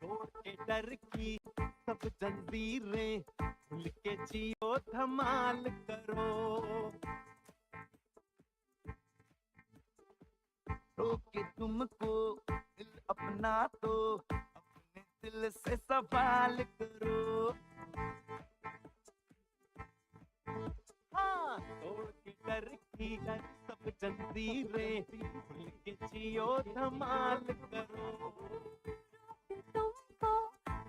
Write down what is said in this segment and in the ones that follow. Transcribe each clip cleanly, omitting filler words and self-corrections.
तोड़ के डर की सब जंजीरें, खुल के जियो धमाल करो। रोके तुमको दिल अपना तो अपने दिल से सवाल करो। हाँ, तोड़ के डर की सब जंजीरें, खुल के जियो धमाल करो। तुमको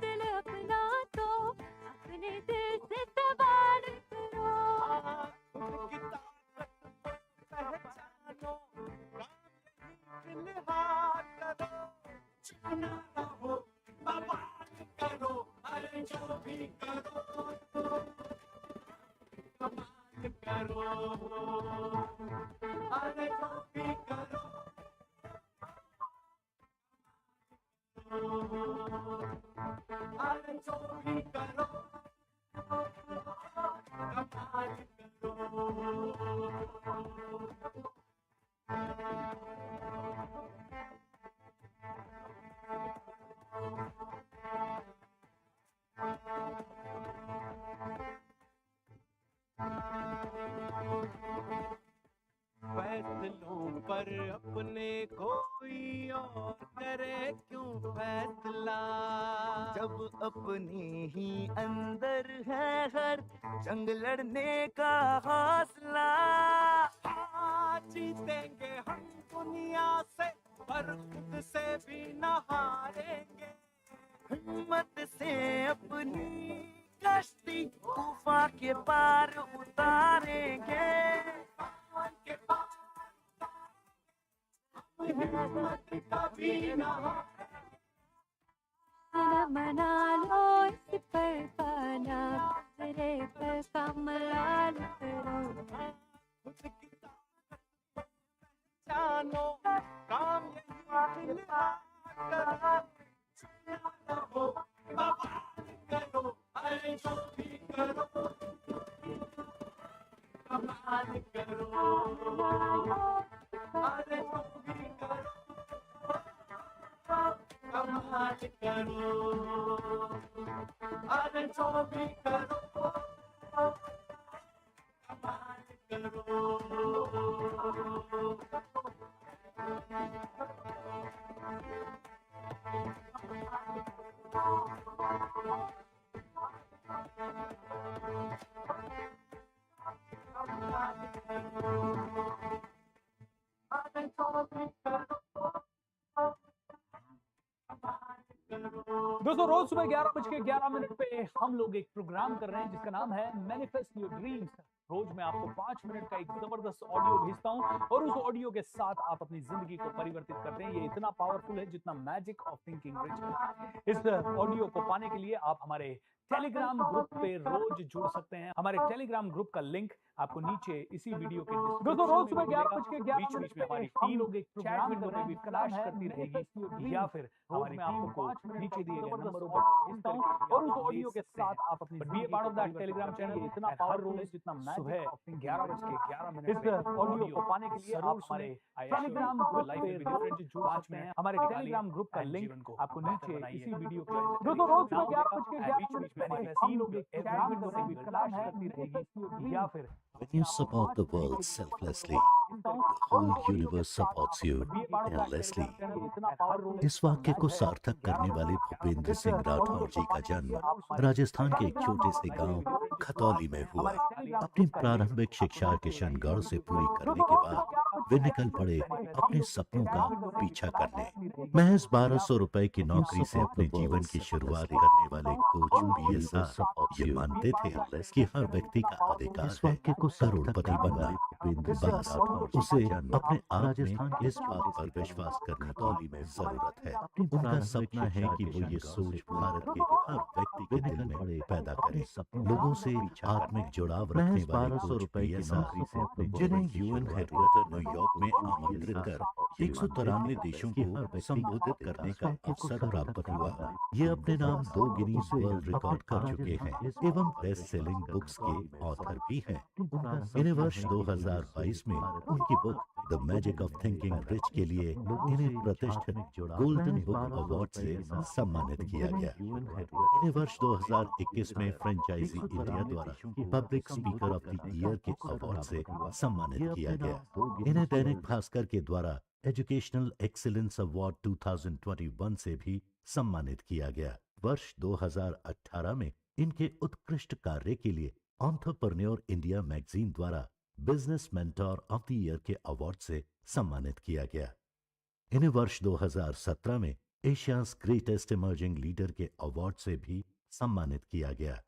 दिल अपना तो अपने दिल से सवाल करो। खुद की ताकत को पहचानो, काम यही फिलहाल करो। चुना रहो, बवाल करो, अरे जो भी करो कमाल करो, अरे जो भी करो अरे जो भी करो कमाल फैसलों पर अपने कोई और करे क्यों फैसला, जब अपने ही अंदर है हर जंग लड़ने का हौसला। हाँ, जीतेंगे हम दुनिया से पर खुद से भी न हारेंगे। हिम्मत से अपनी कश्ती तूफान के पार उतारेंगे। के पार हिम्मत कभी न मना लो इस पर पाना, मेरे पर कमलाल करो। खुद की ताकत जानो, काम यही फिलहाल करो। चुना रहो, बवाल करो, अरे जो भी करो कमाल करो, अरे जो भी करो कमाल करो, अरे जो भी करो कमाल करो। दोस्तों, रोज सुबह 11:11 पे हम लोग एक प्रोग्राम कर रहे हैं जिसका नाम है मैनिफेस्ट योर ड्रीम्स। रोज मैं आपको 5 मिनट का एक जबरदस्त ऑडियो भेजता हूं और उस ऑडियो के साथ आप अपनी जिंदगी को परिवर्तित करते हैं। ये इतना पावरफुल है जितना मैजिक ऑफ थिंकिंग रिच है। इस ऑडियो को पाने के लिए आप हमारे टेलीग्राम ग्रुप पे रोज जुड़ सकते हैं। हमारे टेलीग्राम ग्रुप का लिंक आपको नीचे इसी वीडियो के दोस्तों, रोज सुबह 11:11 बीच में पे हमारी हम टीम लोग एक चैट प्रोग्राम विंडो कर में रहे भी हैं फ्लैश जिसका करती नाम है रहेगी, Manifest Your Dreams। या फिर हमारी मैं आपको टीम को 5 मिनट नीचे का दिए गए जबरदस्त नंबरों ऑडियो पर भेजता हूं करके और उस आप ऑडियो के भेज सकते हैं। साथ आप अपनी बट बी जिंदगी ए पार्ट को ऑफ दैट परिवर्तित टेलीग्राम करते हैं। चैनल। ये इतना हर पावरफुल है रोज जितना सुबह मैजिक ऑफ थिंकिंग 11:11 इस पे ऑडियो को पाने के लिए आप जरूर हमारे सुने। टेलीग्राम ग्रुप लाइफ पे में डिफरेंट जुड़ सकते हैं। हमारे निकालिए टेलीग्राम ग्रुप का and लिंक जीवन को आपको बेहतर नीचे बनाइए। इसी वीडियो के दोस्तों, रोज सुबह 11:11 बीच में पे हम लोग एक every प्रोग्राम week कर रहे हैं जिसका नाम है करती रहेगी, Manifest Your Dreams। या फिर When you support the world selflessly, the whole universe supports you endlessly. इस वाक्य को सार्थक करने वाले भूपेंद्र सिंह राठौर जी का जन्म राजस्थान के एक छोटे से गांव खतौली में हुआ। अपनी प्रारंभिक शिक्षा किशनगढ़ से पूरी करने के बाद वे निकल पड़े अपने सपनों का पीछा करने। महज 1200 रुपए की नौकरी से अपने जीवन की शुरुआत करने वाले कोच बीएसआर ये मानते थे कि हर व्यक्ति का अधिकार है करोड़पति बनना। बस उसे अपने आप में इस बात पर विश्वास करने की जरूरत है। उनका सपना है कि वो ये सोच भारत के हर व्यक्ति के दिल में पैदा करे। लोगों से आत्मिक जुड़ाव रखने वाले कोच बीएसआर जिन्हें यूएन हेडक्वार्टर न्यूयॉर्क में आमंत्रित कर 193 देशों को संबोधित करने का अवसर प्राप्त हुआ। ये अपने नाम 2 गिनीज वर्ल्ड रिकॉर्ड कर चुके हैं एवं बेस्ट सेलिंग बुक्स के ऑथर भी हैं। इन्हें वर्ष 2022 में उनकी book the magic of thinking rich के लिए इन्हें प्रतिष्ठित गोल्डन बुक अवार्ड से सम्मानित किया गया। इन्हें वर्ष 2021 में फ्रेंचाइजी इंडिया द्वारा public speaker of the year के अवार्ड से सम्मानित किया गया। इन्हें दैनिक भास्कर के द्वारा एजुकेशनल एक्सीलेंस अवार्ड 2021 से भी सम्मानित किया गया। वर्ष 2018 में इनके उत्कृष्ट कार्य के लिए एंटरप्रेन्योर इंडिया मैगजीन द्वारा business mentor of the year के अवार्ड से सम्मानित किया गया। इन्हें वर्ष 2017 में एशियाज ग्रेटेस्ट इमर्जिंग लीडर के अवार्ड से भी सम्मानित किया गया।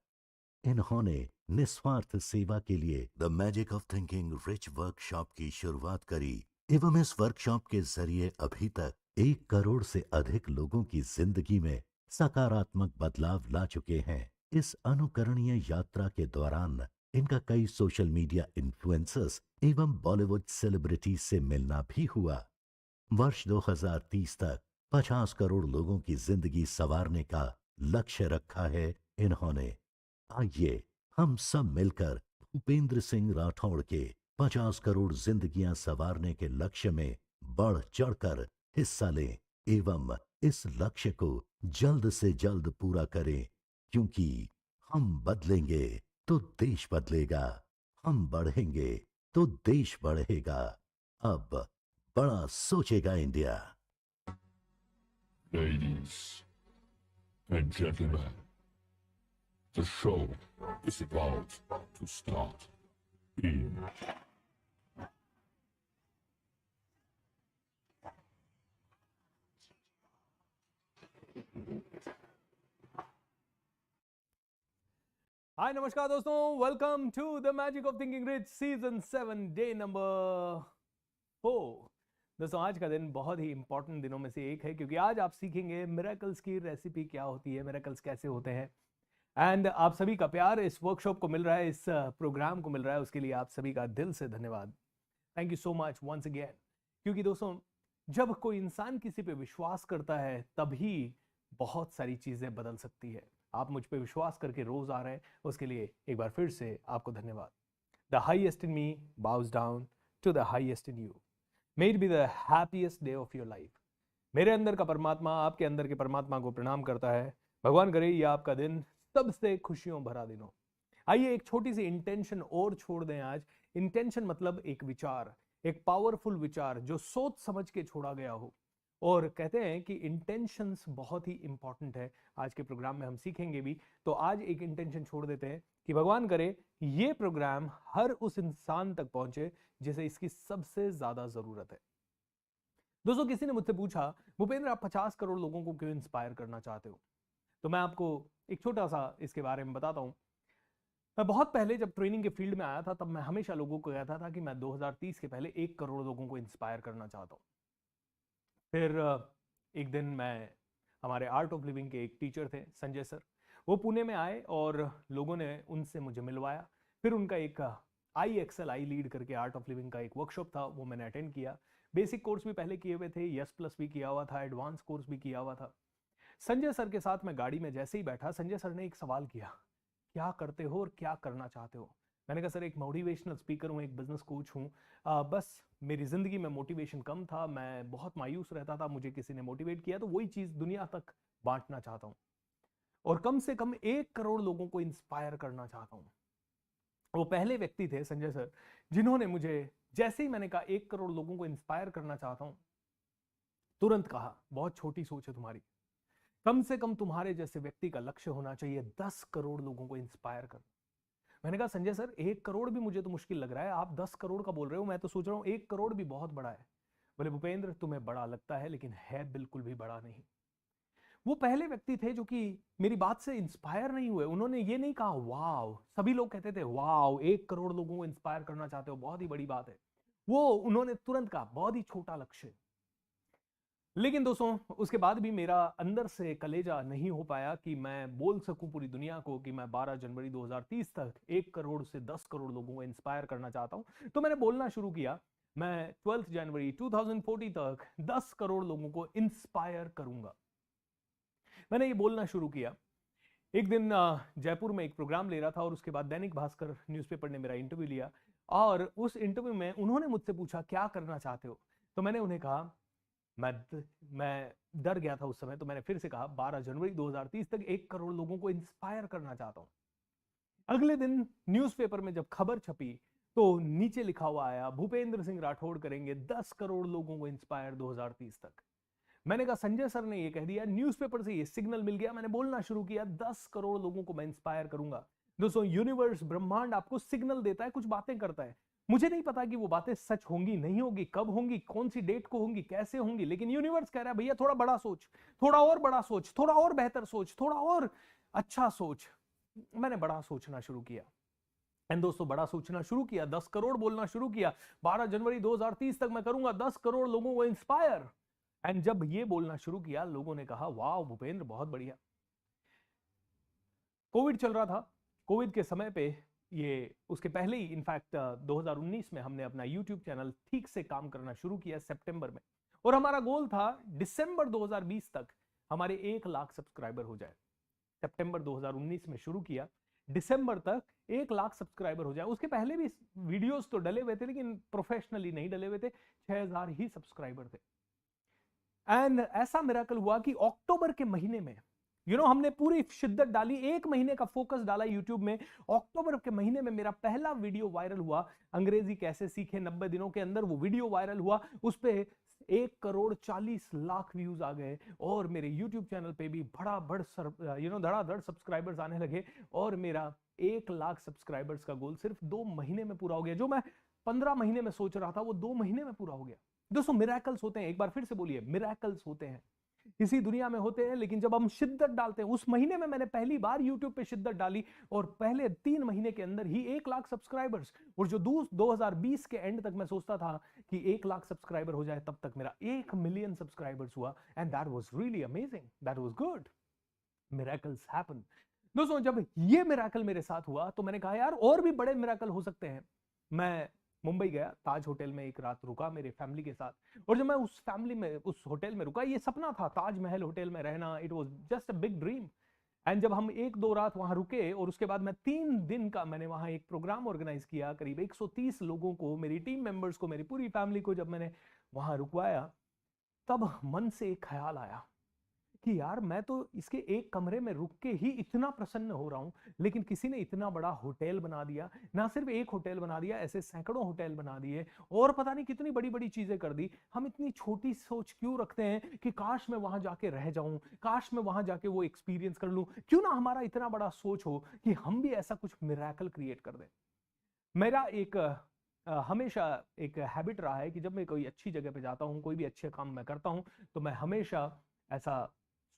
इन्होंने निस्वार्थ सेवा के लिए the magic of thinking rich workshop की शुरुआत करी एवं इस वर्कशॉप के जरिए अभी तक 1 करोड़ से अधिक लोगों की जिंदगी में सकारात्मक बदलाव ला चुके हैं। इस अनुकरणीय यात्रा के दौरान इनका कई सोशल मीडिया इन्फ्लुएंसर्स एवं बॉलीवुड सेलिब्रिटीज से मिलना भी हुआ। वर्ष 2030 तक 50 करोड़ लोगों की जिंदगी संवारने का लक्ष्य रखा है इन्होंने। आइए हम सब मिलकर भूपेंद्र सिंह राठौड़ के 50 करोड़ जिंदगियां संवारने के लक्ष्य में बढ़ चढ़कर हिस्सा लें एवं इस लक्ष्य को जल्द से जल्द पूरा करें, क्योंकि हम बदलेंगे तो देश बदलेगा, हम बढ़ेंगे तो देश बढ़ेगा। अब बड़ा सोचेगा India. Ladies and gentlemen, the show is about to start in hi नमस्कार दोस्तों, welcome to the magic of thinking rich season 7 day number 4। दोस्तों आज का दिन बहुत ही इंपॉर्टेंट दिनों में से एक है, क्योंकि आज आप सीखेंगे मिरेकल्स की रेसिपी क्या होती है, मिरेकल्स कैसे होते हैं। एंड आप सभी का प्यार इस वर्कशॉप को मिल रहा है, इस प्रोग्राम को मिल रहा है, उसके लिए आप सभी का दिल से धन्यवाद। Thank you so much once again. क्योंकि दोस्तों जब कोई इंसान किसी पे विश्वास करता है तभी बहुत सारी चीजें बदल सकती है। आप मुझ पे विश्वास करके रोज आ रहे हैं, उसके लिए एक बार फिर से आपको धन्यवाद। The highest in me bows down to the highest in you. May it be the happiest day of your life. मेरे अंदर का परमात्मा आपके अंदर के परमात्मा को प्रणाम करता है। भगवान करे ये आपका दिन सबसे खुशियों भरा दिन हो। आइए एक छोटी सी इंटेंशन और छोड़ दें आज। इंटेंशन मतलब एक विचार, एक पावरफुल विचार जो सोच समझ के छोड़ा गया हो। और कहते हैं कि इंटेंशंस बहुत ही इंपॉर्टेंट है। आज के प्रोग्राम में हम सीखेंगे भी। तो आज एक इंटेंशन छोड़ देते हैं कि भगवान करे ये प्रोग्राम हर उस इंसान तक पहुंचे जिसे इसकी सबसे ज्यादा जरूरत है। दोस्तों किसी ने मुझसे पूछा, भूपेंद्र आप 50 करोड़ लोगों को क्यों इंस्पायर करना चाहते हो? तो मैं आपको एक छोटा सा इसके बारे में बताता हूं। मैं बहुत पहले जब ट्रेनिंग के फील्ड में आया था, तब मैं हमेशा लोगों को कहता था कि मैं 2030 के पहले 1 करोड़ लोगों को इंस्पायर करना चाहता हूं। फिर एक दिन मैं, हमारे आर्ट ऑफ लिविंग के एक टीचर थे संजय सर, वो पुणे में आए और लोगों ने उनसे मुझे मिलवाया। फिर उनका एक आई लीड करके आर्ट ऑफ लिविंग का एक वर्कशॉप था, वो मैंने अटेंड किया। बेसिक कोर्स भी पहले किए हुए थे, यस प्लस भी किया हुआ था, एडवांस कोर्स भी किया हुआ था। संजय सर के साथ मैं गाड़ी में जैसे ही बैठा, संजय सर ने एक सवाल किया, क्या करते हो और क्या करना चाहते हो? मैंने कहा सर एक मोटिवेशनल स्पीकर हूँ, एक बिजनेस कोच हूँ, बस मेरी जिंदगी में मोटिवेशन कम था, मैं बहुत मायूस रहता था, मुझे किसी ने मोटिवेट किया तो वही चीज दुनिया तक बांटना चाहता हूँ और कम से कम 1 करोड़ लोगों को इंस्पायर करना चाहता हूँ। वो पहले व्यक्ति थे संजय सर जिन्होंने मुझे, जैसे ही मैंने कहा 1 करोड़ लोगों को इंस्पायर करना चाहता हूँ, तुरंत कहा बहुत छोटी सोच है तुम्हारी, कम से कम तुम्हारे जैसे व्यक्ति का लक्ष्य होना चाहिए 10 करोड़ लोगों को इंस्पायर करना। मैंने कहा संजय सर 1 करोड़ भी मुझे तो मुश्किल लग रहा है, आप 10 करोड़ का बोल रहे हो, मैं तो सोच रहा हूँ 1 करोड़ भी बहुत बड़ा है। बोले भूपेंद्र तुम्हें बड़ा लगता है लेकिन है बिल्कुल भी बड़ा नहीं। वो पहले व्यक्ति थे जो कि मेरी बात से इंस्पायर नहीं हुए। उन्होंने ये नहीं कहा वाव, सभी लोग कहते थे वाव 1 करोड़ लोगों को इंस्पायर करना चाहते हो, बहुत ही बड़ी बात है। वो उन्होंने तुरंत कहा बहुत ही छोटा लक्ष्य। लेकिन दोस्तों उसके बाद भी मेरा अंदर से कलेजा नहीं हो पाया कि मैं बोल सकूं पूरी दुनिया को कि मैं 12 जनवरी 2030 तक 1 करोड़ से 10 करोड़ लोगों को इंस्पायर करना चाहता हूं। तो मैंने बोलना शुरू किया, मैं 12 जनवरी 2040 तक 10 करोड़ लोगों को इंस्पायर करूंगा। मैंने ये बोलना शुरू किया। एक दिन जयपुर में एक प्रोग्राम ले रहा था और उसके बाद दैनिक भास्कर न्यूज़पेपर ने मेरा इंटरव्यू लिया और उस इंटरव्यू में उन्होंने मुझसे पूछा क्या करना चाहते हो, तो मैंने उन्हें कहा मैं डर गया था उस समय, तो मैंने फिर से कहा 12 जनवरी 2030 तक 1 करोड़ लोगों को इंस्पायर करना चाहता हूं। अगले दिन न्यूज़पेपर में जब खबर छपी तो नीचे लिखा हुआ आया भूपेंद्र सिंह राठौड़ करेंगे 10 करोड़ लोगों को इंस्पायर 2030 तक। मैंने कहा संजय सर ने ये कह दिया, न्यूज़पेपर से ये सिग्नल मिल गया, मैंने बोलना शुरू किया 10 करोड़ लोगों को मैं इंस्पायर करूंगा। दोस्तों यूनिवर्स ब्रह्मांड आपको सिग्नल देता है, कुछ बातें करता है। मुझे नहीं पता कि वो बातें सच होंगी नहीं होंगी, कब होंगी, कौन सी डेट को होंगी, कैसे होंगी, लेकिन यूनिवर्स कह रहा है भैया थोड़ा बड़ा सोच, थोड़ा और बड़ा सोच, थोड़ा और बेहतर सोच, थोड़ा और अच्छा सोच। मैंने बड़ा सोचना शुरू किया एंड दोस्तों बड़ा सोचना शुरू किया, 10 करोड़ बोलना शुरू किया, 12 जनवरी 2030 तक मैं करूंगा 10 करोड़ लोगों को इंस्पायर। एंड जब ये बोलना शुरू किया लोगों ने कहा वाह भूपेंद्र बहुत बढ़िया। कोविड चल रहा था, कोविड के समय पे ये उसके पहले ही इनफैक्ट 2019 में हमने अपना यूट्यूब चैनल ठीक से काम करना शुरू किया सितंबर में, और हमारा गोल था दिसंबर 2020 तक हमारे 1 लाख सब्सक्राइबर हो जाए। सितंबर 2019 में शुरू किया, दिसंबर तक 1 लाख सब्सक्राइबर हो जाए। उसके पहले भी वीडियोस तो डले हुए थे लेकिन प्रोफेशनली नहीं डले हुए थे, 6000 ही सब्सक्राइबर थे। एंड ऐसा मिरेकल हुआ कि अक्टूबर के महीने में हमने पूरी शिद्दत डाली, 1 महीने का फोकस डाला यूट्यूब में। अक्टूबर के महीने में मेरा पहला वीडियो वायरल हुआ, अंग्रेजी कैसे सीखे, 90 दिनों के अंदर वो वीडियो वायरल हुआ। उस पे 1 करोड़ 40 लाख व्यूज आ गए और मेरे यूट्यूब चैनल पे भी धड़ाधड़ सब्सक्राइबर्स आने लगे और मेरा 1 लाख सब्सक्राइबर्स का गोल सिर्फ 2 महीने में पूरा हो गया। जो मैं 15 महीने में सोच रहा था वो 2 महीने में पूरा हो गया। दोस्तों मिरेकल्स होते हैं, एक बार फिर से बोलिए मिरेकल्स होते हैं, इसी दुनिया में होते हैं, लेकिन जब हम शिद्दत डालते हैं। उस महीने में मैंने पहली बार YouTube पे शिद्दत डाली और पहले 3 महीने के अंदर ही 1 लाख सब्सक्राइबर्स। और जो 2020 के एंड तक मैं सोचता था कि 1 लाख सब्सक्राइबर हो जाए, तब तक मेरा 1 मिलियन सब्सक्राइबर्स हुआ। And that was really amazing, that was good, miracles happen. दोस्तों जब ये मिरेकल मेरे साथ हुआ तो मैंने कहा यार और भी बड़े मिरेकल हो सकते हैं। मैं मुंबई गया, ताज होटल में एक रात रुका मेरे फैमिली के साथ, और जब मैं उस होटल में रुका, ये सपना था ताजमहल होटल में रहना, it was just a big dream. And जब हम 1-2 रात वहां रुके और उसके बाद मैं 3 दिन का मैंने वहां एक प्रोग्राम ऑर्गेनाइज किया, करीब 130 लोगों को, मेरी टीम मेंबर्स को, मेरी पूरी फैमिली को जब मैंने वहां रुकवाया, तब मन से एक ख्याल आया कि यार मैं तो इसके एक कमरे में रुक के ही इतना प्रसन्न हो रहा हूं, लेकिन किसी ने इतना बड़ा होटल बना दिया। ना सिर्फ एक होटल बना दिया, ऐसे सैकड़ों होटल बना दिए और पता नहीं कितनी बड़ी बड़ी चीजें कर दी। हम इतनी छोटी सोच क्यों रखते हैं कि काश मैं वहां जाके रह जाऊं, काश मैं वहां जाके वो एक्सपीरियंस कर लूं। क्यों ना हमारा इतना बड़ा सोच हो कि हम भी ऐसा कुछ मिरेकल क्रिएट कर दें। मेरा एक हमेशा एक हैबिट रहा है कि जब मैं कोई अच्छी जगह पे जाता हूं, कोई भी अच्छे काम मैं करता हूं, तो मैं हमेशा ऐसा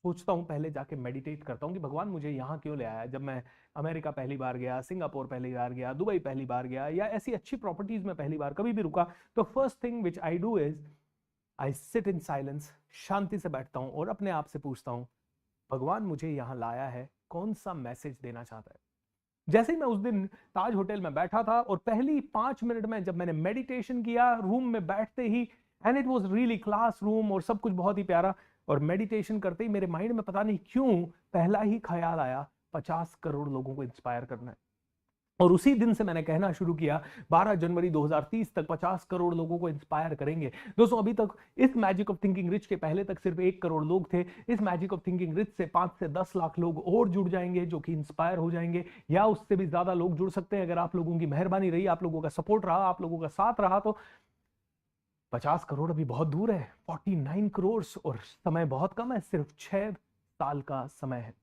सोचता हूं, पहले जाके मेडिटेट करता हूं कि भगवान मुझे यहाँ क्यों ले आया। जब मैं अमेरिका पहली बार गया, सिंगापुर पहली बार गया, दुबई पहली बार गया, या ऐसी अच्छी प्रॉपर्टीज में पहली बार कभी भी रुका, तो first thing which I do is I sit in silence, शांति से बैठता हूं और अपने आप से पूछता हूं भगवान मुझे यहाँ लाया है, कौन सा मैसेज देना चाहता है। जैसे ही मैं उस दिन ताज होटल में बैठा था और पहली 5 मिनट में जब मैंने मेडिटेशन किया रूम में बैठते ही, and it was really classroom और सब कुछ बहुत ही प्यारा, और मेडिटेशन करते ही मेरे माइंड में पता नहीं क्यों पहला ही ख्याल आया 50 करोड़ लोगों को इंस्पायर करना है। और उसी दिन से मैंने कहना शुरू किया 12 जनवरी 2030 तक 50 करोड़ लोगों को इंस्पायर करेंगे। दोस्तों अभी तक इस मैजिक ऑफ थिंकिंग रिच के पहले तक सिर्फ 1 करोड़ लोग थे। इस मैजिक ऑफ थिंकिंग रिच से 5 से 10 लाख लोग और जुड़ जाएंगे जो कि इंस्पायर हो जाएंगे, या उससे भी ज्यादा लोग जुड़ सकते हैं अगर आप लोगों की मेहरबानी रही, आप लोगों का सपोर्ट रहा, आप लोगों का साथ रहा। तो 50 करोड़ अभी बहुत दूर है, 49 करोड़, और समय बहुत कम है, सिर्फ 6 साल का समय है।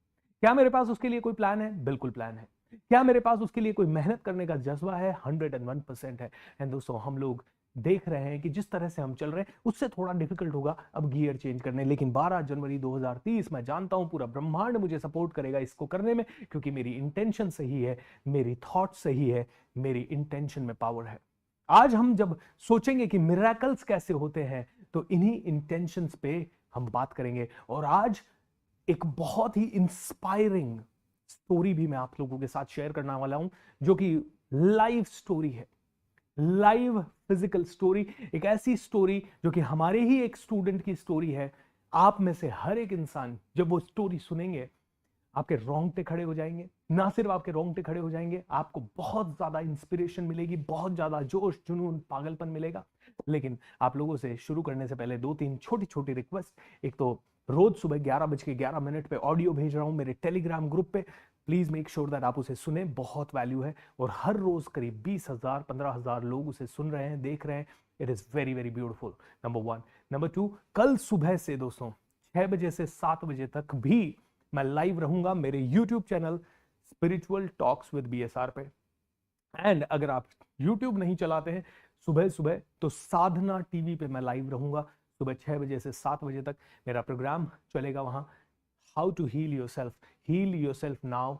क्या मेरे पास उसके लिए कोई प्लान है? बिल्कुल प्लान है। क्या मेरे पास उसके लिए कोई मेहनत करने का जज्बा है? 101% है। एंड दोस्तों हम लोग देख रहे हैं कि जिस तरह से हम चल रहे हैं उससे थोड़ा डिफिकल्ट होगा अब गियर चेंज करने, लेकिन 12 जनवरी 2030 मैं जानता हूं पूरा ब्रह्मांड मुझे सपोर्ट करेगा इसको करने में, क्योंकि मेरी इंटेंशन सही है, मेरी थॉट सही है, मेरी इंटेंशन में पावर है। आज हम जब सोचेंगे कि मिरेकल्स कैसे होते हैं तो इन्हीं इंटेंशंस पे हम बात करेंगे। और आज एक बहुत ही इंस्पायरिंग स्टोरी भी मैं आप लोगों के साथ शेयर करने वाला हूं, जो कि लाइव स्टोरी है, लाइव फिजिकल स्टोरी। एक ऐसी स्टोरी जो कि हमारे ही एक स्टूडेंट की स्टोरी है। आप में से हर एक इंसान जब वो स्टोरी सुनेंगे आपके रोंगटे खड़े हो जाएंगे। ना सिर्फ आपके रोंगटे खड़े हो जाएंगे, आपको बहुत ज्यादा इंस्पिरेशन मिलेगी, बहुत ज्यादा जोश जुनून पागलपन मिलेगा। लेकिन आप लोगों से शुरू करने से पहले 2-3 छोटी छोटी रिक्वेस्ट। एक तो रोज सुबह 11:11 पे ऑडियो भेज रहा हूं मेरे टेलीग्राम ग्रुप पे, प्लीज मेक श्योर दैट आप उसे सुने, बहुत वैल्यू है। और हर रोज करीब 20,000 15,000 लोग उसे सुन रहे हैं, देख रहे हैं। It is very very beautiful, number 1। Number 2, कल सुबह से दोस्तों 6 बजे से 7 बजे तक भी मैं लाइव रहूंगा मेरे YouTube channel spiritual talks with BSR पे। एंड अगर आप यूट्यूब नहीं चलाते हैं सुबह सुबह, तो साधना टीवी पे मैं लाइव रहूंगा सुबह 6 बजे से 7 बजे तक मेरा प्रोग्राम चलेगा वहां। How to heal yourself now,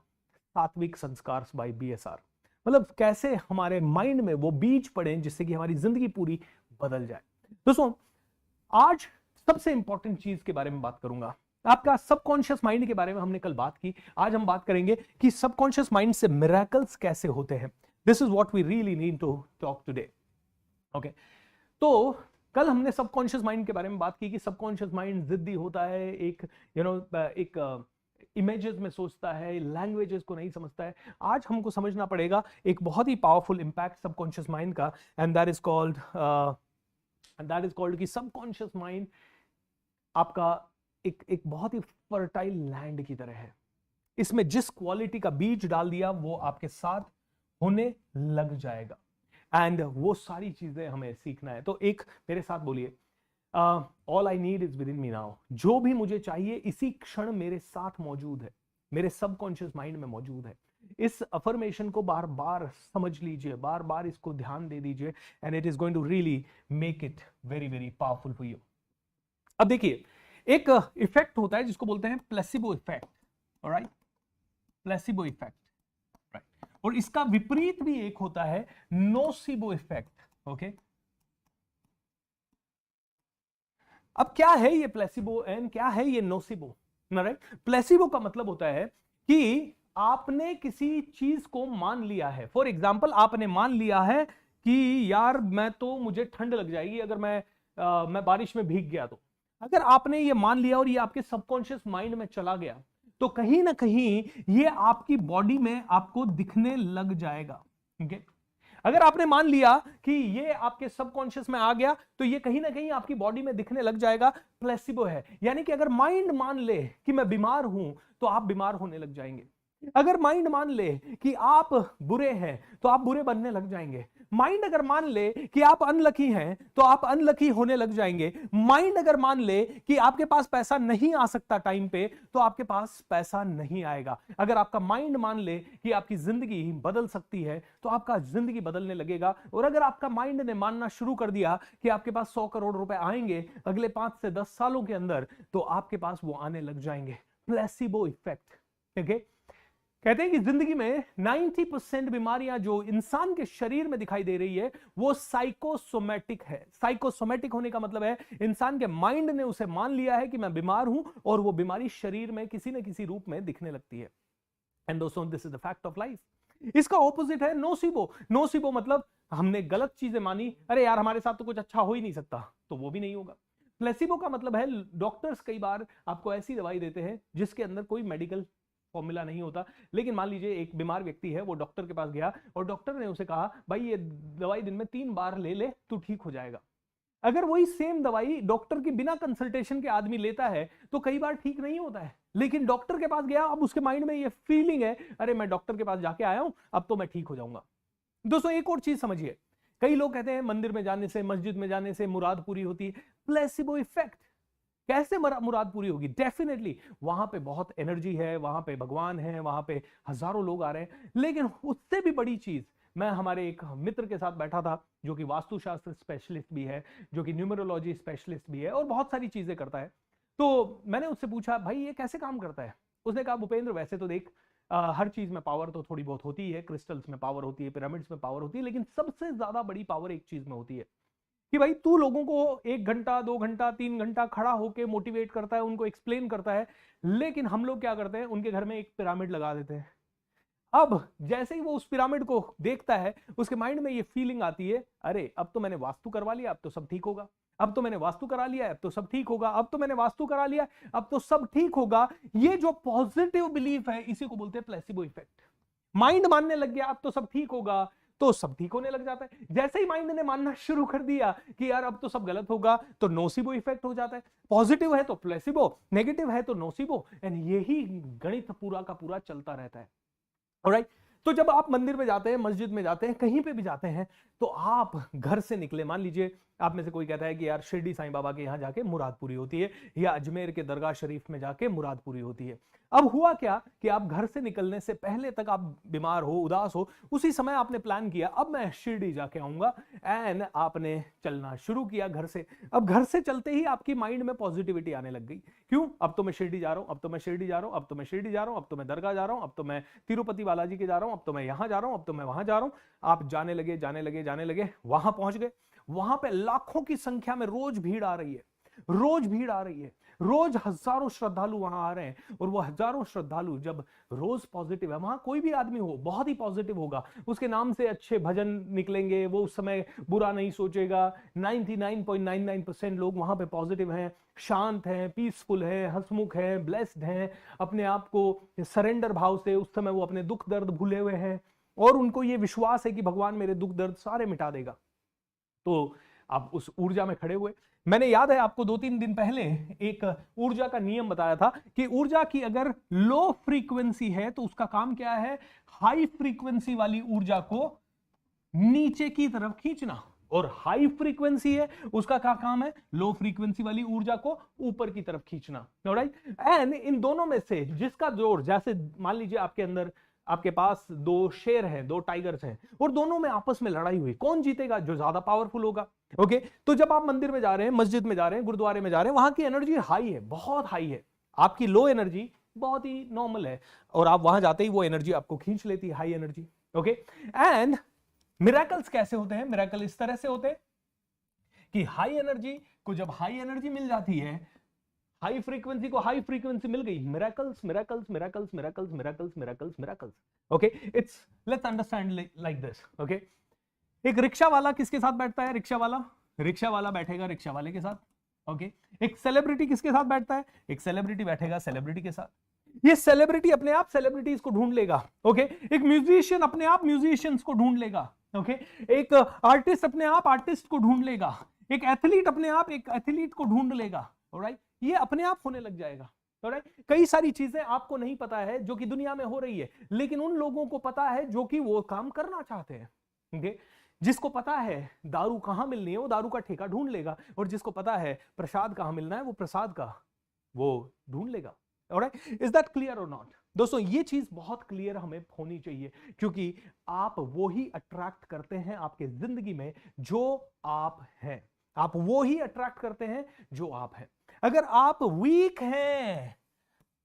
सात्विक संस्कार बाय BSR। मतलब कैसे हमारे माइंड में वो बीज पड़े जिससे कि हमारी जिंदगी पूरी बदल जाए। दोस्तों आज सबसे इंपॉर्टेंट चीज के बारे में बात करूंगा, आपका सबकॉन्शियस माइंड के बारे में हमने कल बात की। आज हम बात करेंगे कि सबकॉन्शियस माइंड से मिरेकल्स कैसे होते हैं। This is what we really need to talk today. Okay, तो कल हमने सबकॉन्शियस माइंड के बारे में बात की कि सबकॉन्शियस माइंड जिद्दी होता है, एक एक इमेजेस में सोचता है, लैंग्वेजेस को नहीं समझता है। आज हमको समझना पड़ेगा एक बहुत ही पावरफुल इंपैक्ट सबकॉन्शियस माइंड का, एंड दैट इज कॉल्ड कि सबकॉन्शियस माइंड आपका एक बहुत ही फर्टाइल लैंड की तरह है। इसमें जिस क्वालिटी का बीज डाल दिया वो आपके साथ होने लग जाएगा। एंड वो सारी चीजें हमें सीखना है। तो एक मेरे साथ बोलिए, all I need is with in me now. जो भी मुझे चाहिए इसी क्षण मेरे साथ मौजूद है, मेरे सबकॉन्शियस माइंड में मौजूद है। इस अफर्मेशन को बार बार समझ लीजिए, बार बार इसको ध्यान दे दीजिए, and it is going to really make it very very powerful for you. अब देखिए, एक इफेक्ट होता है जिसको बोलते हैं placebo effect, alright, placebo effect, right. और इसका विपरीत भी एक होता है नोसिबो इफेक्ट। ओके, अब क्या है ये प्लेसिबो एंड क्या है ये नोसिबो, राइट। प्लेसिबो का मतलब होता है कि आपने किसी चीज को मान लिया है। फॉर एग्जाम्पल, आपने मान लिया है कि यार मुझे ठंड लग जाएगी अगर मैं बारिश में भीग गया। तो अगर आपने ये मान लिया और ये आपके सबकॉन्शियस माइंड में चला गया, तो कहीं ना कहीं ये आपकी बॉडी में आपको दिखने लग जाएगा। ओके, अगर आपने मान लिया कि ये आपके सबकॉन्शियस में आ गया, तो ये कहीं ना कहीं आपकी बॉडी में दिखने लग जाएगा। प्लेसिबो है, यानी कि अगर माइंड मान ले कि मैं बीमार हूं, तो आप बीमार होने लग जाएंगे। अगर माइंड मान ले कि आप बुरे हैं, तो आप बुरे बनने लग जाएंगे। माइंड अगर मान ले कि आप अनलकी हैं, तो आप अनलकी होने लग जाएंगे। माइंड अगर मान ले कि आपके पास पैसा नहीं आ सकता टाइम पे, तो आपके पास पैसा नहीं आएगा। अगर आपका माइंड मान ले कि आपकी जिंदगी बदल सकती है, तो आपका जिंदगी बदलने लगेगा। और अगर आपका माइंड ने मानना शुरू कर दिया कि आपके पास 100 करोड़ रुपए आएंगे अगले 5 से 10 सालों के अंदर, तो आपके पास वो आने लग जाएंगे। Placebo effect. ठीक है, कहते हैं कि जिंदगी में 90% बीमारियां जो इंसान के शरीर में दिखाई दे रही है वो साइकोसोमेटिक है। साइकोसोमेटिक होने का मतलब है इंसान के माइंड ने उसे मान लिया है कि मैं बीमार हूं, और वो बीमारी शरीर में किसी न किसी रूप में दिखने लगती है। एंड दोस्तों, this is the fact of life. इसका ऑपोजिट है नोसिबो। नोसिबो मतलब हमने गलत चीजें मानी, अरे यार हमारे साथ तो कुछ अच्छा हो ही नहीं सकता, तो वो भी नहीं होगा। प्लेसिबो का मतलब है डॉक्टर्स कई बार आपको ऐसी दवाई देते हैं जिसके अंदर कोई मेडिकल फॉर्मूला नहीं होता। लेकिन मान लीजिए एक बीमार व्यक्ति है, वो डॉक्टर के पास गया और डॉक्टर ने उसे कहा भाई ये दवाई दिन में 3 बार ले ले, तू ठीक हो जाएगा। अगर वही सेम दवाई डॉक्टर की बिना कंसल्टेशन के आदमी लेता है, तो कई बार ठीक नहीं होता है। लेकिन डॉक्टर के पास गया, अब उसके माइंड में ये फीलिंग है, अरे मैं डॉक्टर के पास जाके आया हूं, अब तो मैं ठीक हो जाऊंगा। दोस्तों एक और चीज समझिए, कई लोग कहते हैं मंदिर में जाने से, मस्जिद में जाने से मुराद पूरी होती है। Placebo effect. कैसे मुराद पूरी होगी? डेफिनेटली वहां पे बहुत एनर्जी है, वहां पे भगवान है, वहां पे हजारों लोग आ रहे हैं। लेकिन उससे भी बड़ी चीज, मैं हमारे एक मित्र के साथ बैठा था जो कि वास्तुशास्त्र स्पेशलिस्ट भी है, जो कि न्यूमरोलॉजी स्पेशलिस्ट भी है और बहुत सारी चीजें करता है। तो मैंने उससे पूछा भाई ये कैसे काम करता है? उसने कहा भूपेंद्र वैसे तो देख हर चीज में पावर तो थोड़ी बहुत होती है, क्रिस्टल्स में पावर होती है, पिरामिड्स में पावर होती है, लेकिन सबसे ज्यादा बड़ी पावर एक चीज में होती है कि भाई तू लोगों को 1 घंटा 2 घंटा 3 घंटा खड़ा होकर मोटिवेट करता है, उनको एक्सप्लेन करता है। लेकिन हम लोग क्या करते हैं, उनके घर में एक पिरामिड लगा देते हैं। अब जैसे ही वो उस पिरामिड को देखता है, उसके माइंड में ये फीलिंग आती है, अरे अब तो मैंने वास्तु करवा लिया, अब तो सब ठीक होगा, अब तो मैंने वास्तु करा लिया, अब तो सब ठीक होगा, अब तो मैंने वास्तु करा लिया, अब तो सब ठीक होगा। ये जो पॉजिटिव बिलीफ है, इसी को बोलते हैं प्लेसिबो इफेक्ट। माइंड मानने लग गया अब तो सब ठीक होगा, तो सब ठीक होने लग जाता है। जैसे ही माइंड ने मानना शुरू कर दिया कि यार अब तो सब गलत होगा, तो नोसिबो इफेक्ट हो जाता है। पॉजिटिव है तो प्लेसिबो, नेगेटिव है तो नोसिबो, एंड यही गणित पूरा का पूरा चलता रहता है। ऑलराइट, तो जब आप मंदिर में जाते हैं, मस्जिद में जाते हैं, कहीं पे भी जाते हैं, तो आप घर से निकले, मान लीजिए आप में से कोई कहता है कि यार शिरडी साईं बाबा के यहाँ जाके मुराद पूरी होती है, या अजमेर के दरगाह शरीफ में जाके मुराद पूरी होती है। अब हुआ क्या कि आप घर से निकलने से पहले तक आप बीमार हो, उदास हो, उसी समय आपने प्लान किया अब मैं शिरडी जाके आऊंगा, एंड आपने चलना शुरू किया घर से। अब घर से चलते ही आपकी माइंड में पॉजिटिविटी आने लग गई। क्यों? अब तो मैं शिरडी जा रहा हूं, अब तो मैं शिरडी जा रहा हूं, अब तो मैं शिरडी जा रहा हूं, अब तो मैं दरगाह जा रहा हूं, अब तो मैं तिरुपति बालाजी के जा रहा हूं, अब तो मैं यहां जा रहा हूं, अब तो मैं वहां जा रहा हूं। आप जाने लगे जाने लगे जाने लगे, वहां पहुंच गए। वहां पे लाखों की संख्या में रोज भीड़ आ रही है, रोज भीड़ आ रही है, रोज हजारों श्रद्धालु वहां आ रहे हैं। और वो हजारों श्रद्धालु जब रोज पॉजिटिव है, वहां कोई भी आदमी हो बहुत ही पॉजिटिव होगा, उसके नाम से अच्छे भजन निकलेंगे, वो उस समय बुरा नहीं सोचेगा। 99.99% लोग वहां पे पॉजिटिव हैं, शांत हैं, पीसफुल हैं, हंसमुख हैं, ब्लेस्ड हैं, अपने आप को सरेंडर भाव से उस समय वो अपने दुख दर्द भूले हुए हैं, और उनको ये विश्वास है कि भगवान मेरे दुख दर्द सारे मिटा देगा। तो आप उस ऊर्जा में खड़े हुए। मैंने याद है आपको 2-3 दिन पहले एक ऊर्जा का नियम बताया था कि ऊर्जा की अगर लो फ्रीक्वेंसी है तो उसका काम क्या है, हाई फ्रीक्वेंसी वाली ऊर्जा को नीचे की तरफ खींचना, और हाई फ्रीक्वेंसी है उसका क्या काम है, लो फ्रीक्वेंसी वाली ऊर्जा को ऊपर की तरफ खींचना। ऑलराइट, एंड इन दोनों में से जिसका जोर, जैसे मान लीजिए आपके अंदर, आपके पास 2 शेर हैं, 2 टाइगर्स हैं, और दोनों में आपस में लड़ाई हुई, कौन जीतेगा? जो ज्यादा पावरफुल होगा। ओके, तो जब आप मंदिर में जा रहे हैं, मस्जिद में जा रहे हैं, गुरुद्वारे में जा रहे हैं, वहां की एनर्जी हाई है, बहुत हाई है, आपकी लो एनर्जी बहुत ही नॉर्मल है, और आप वहां जाते ही वो एनर्जी आपको खींच लेती है, high energy. Okay, and miracles कैसे होते हैं? मिरेकल इस तरह से होते हैं कि हाई एनर्जी को जब हाई एनर्जी मिल जाती है, हाई फ्रीक्वेंसी को हाई फ्रीक्वेंसी मिल गई, miracles miracles miracles miracles miracles miracles miracles. Okay, it's, let's understand like this. Okay, एक रिक्शा वाला किसके साथ बैठता है? रिक्शा वाला बैठेगा रिक्शा वाले के साथ। ओके, एक सेलिब्रिटी किसके साथ बैठता है? एक सेलिब्रिटी बैठेगा सेलिब्रिटी के साथ। ये सेलिब्रिटी अपने आप सेलिब्रिटीज को ढूंढ लेगा। ओके, एक म्यूजिशियन अपने आप म्यूजिशियंस को ढूंढ लेगा। ओके, एक आर्टिस्ट अपने आप आर्टिस्ट को ढूंढ लेगा, एक एथलीट अपने आप एक एथलीट को ढूंढ लेगा। ऑलराइट, ये अपने आप होने लग जाएगा। ऑलराइट, कई सारी चीजें आपको नहीं पता है जो कि दुनिया में हो रही है, लेकिन उन लोगों को पता है जो कि वो काम करना चाहते हैं। ओके, जिसको पता है दारू कहां मिलनी है वो दारू का ठेका ढूंढ लेगा, और जिसको पता है प्रसाद कहां मिलना है वो प्रसाद का वो ढूंढ लेगा। ऑलराइट, इज दैट क्लियर और नॉट? दोस्तों, ये चीज बहुत क्लियर हमें होनी चाहिए, क्योंकि आप वो ही अट्रैक्ट करते हैं आपके जिंदगी में जो आप हैं। आप वो ही अट्रैक्ट करते हैं जो आप हैं। अगर आप वीक हैं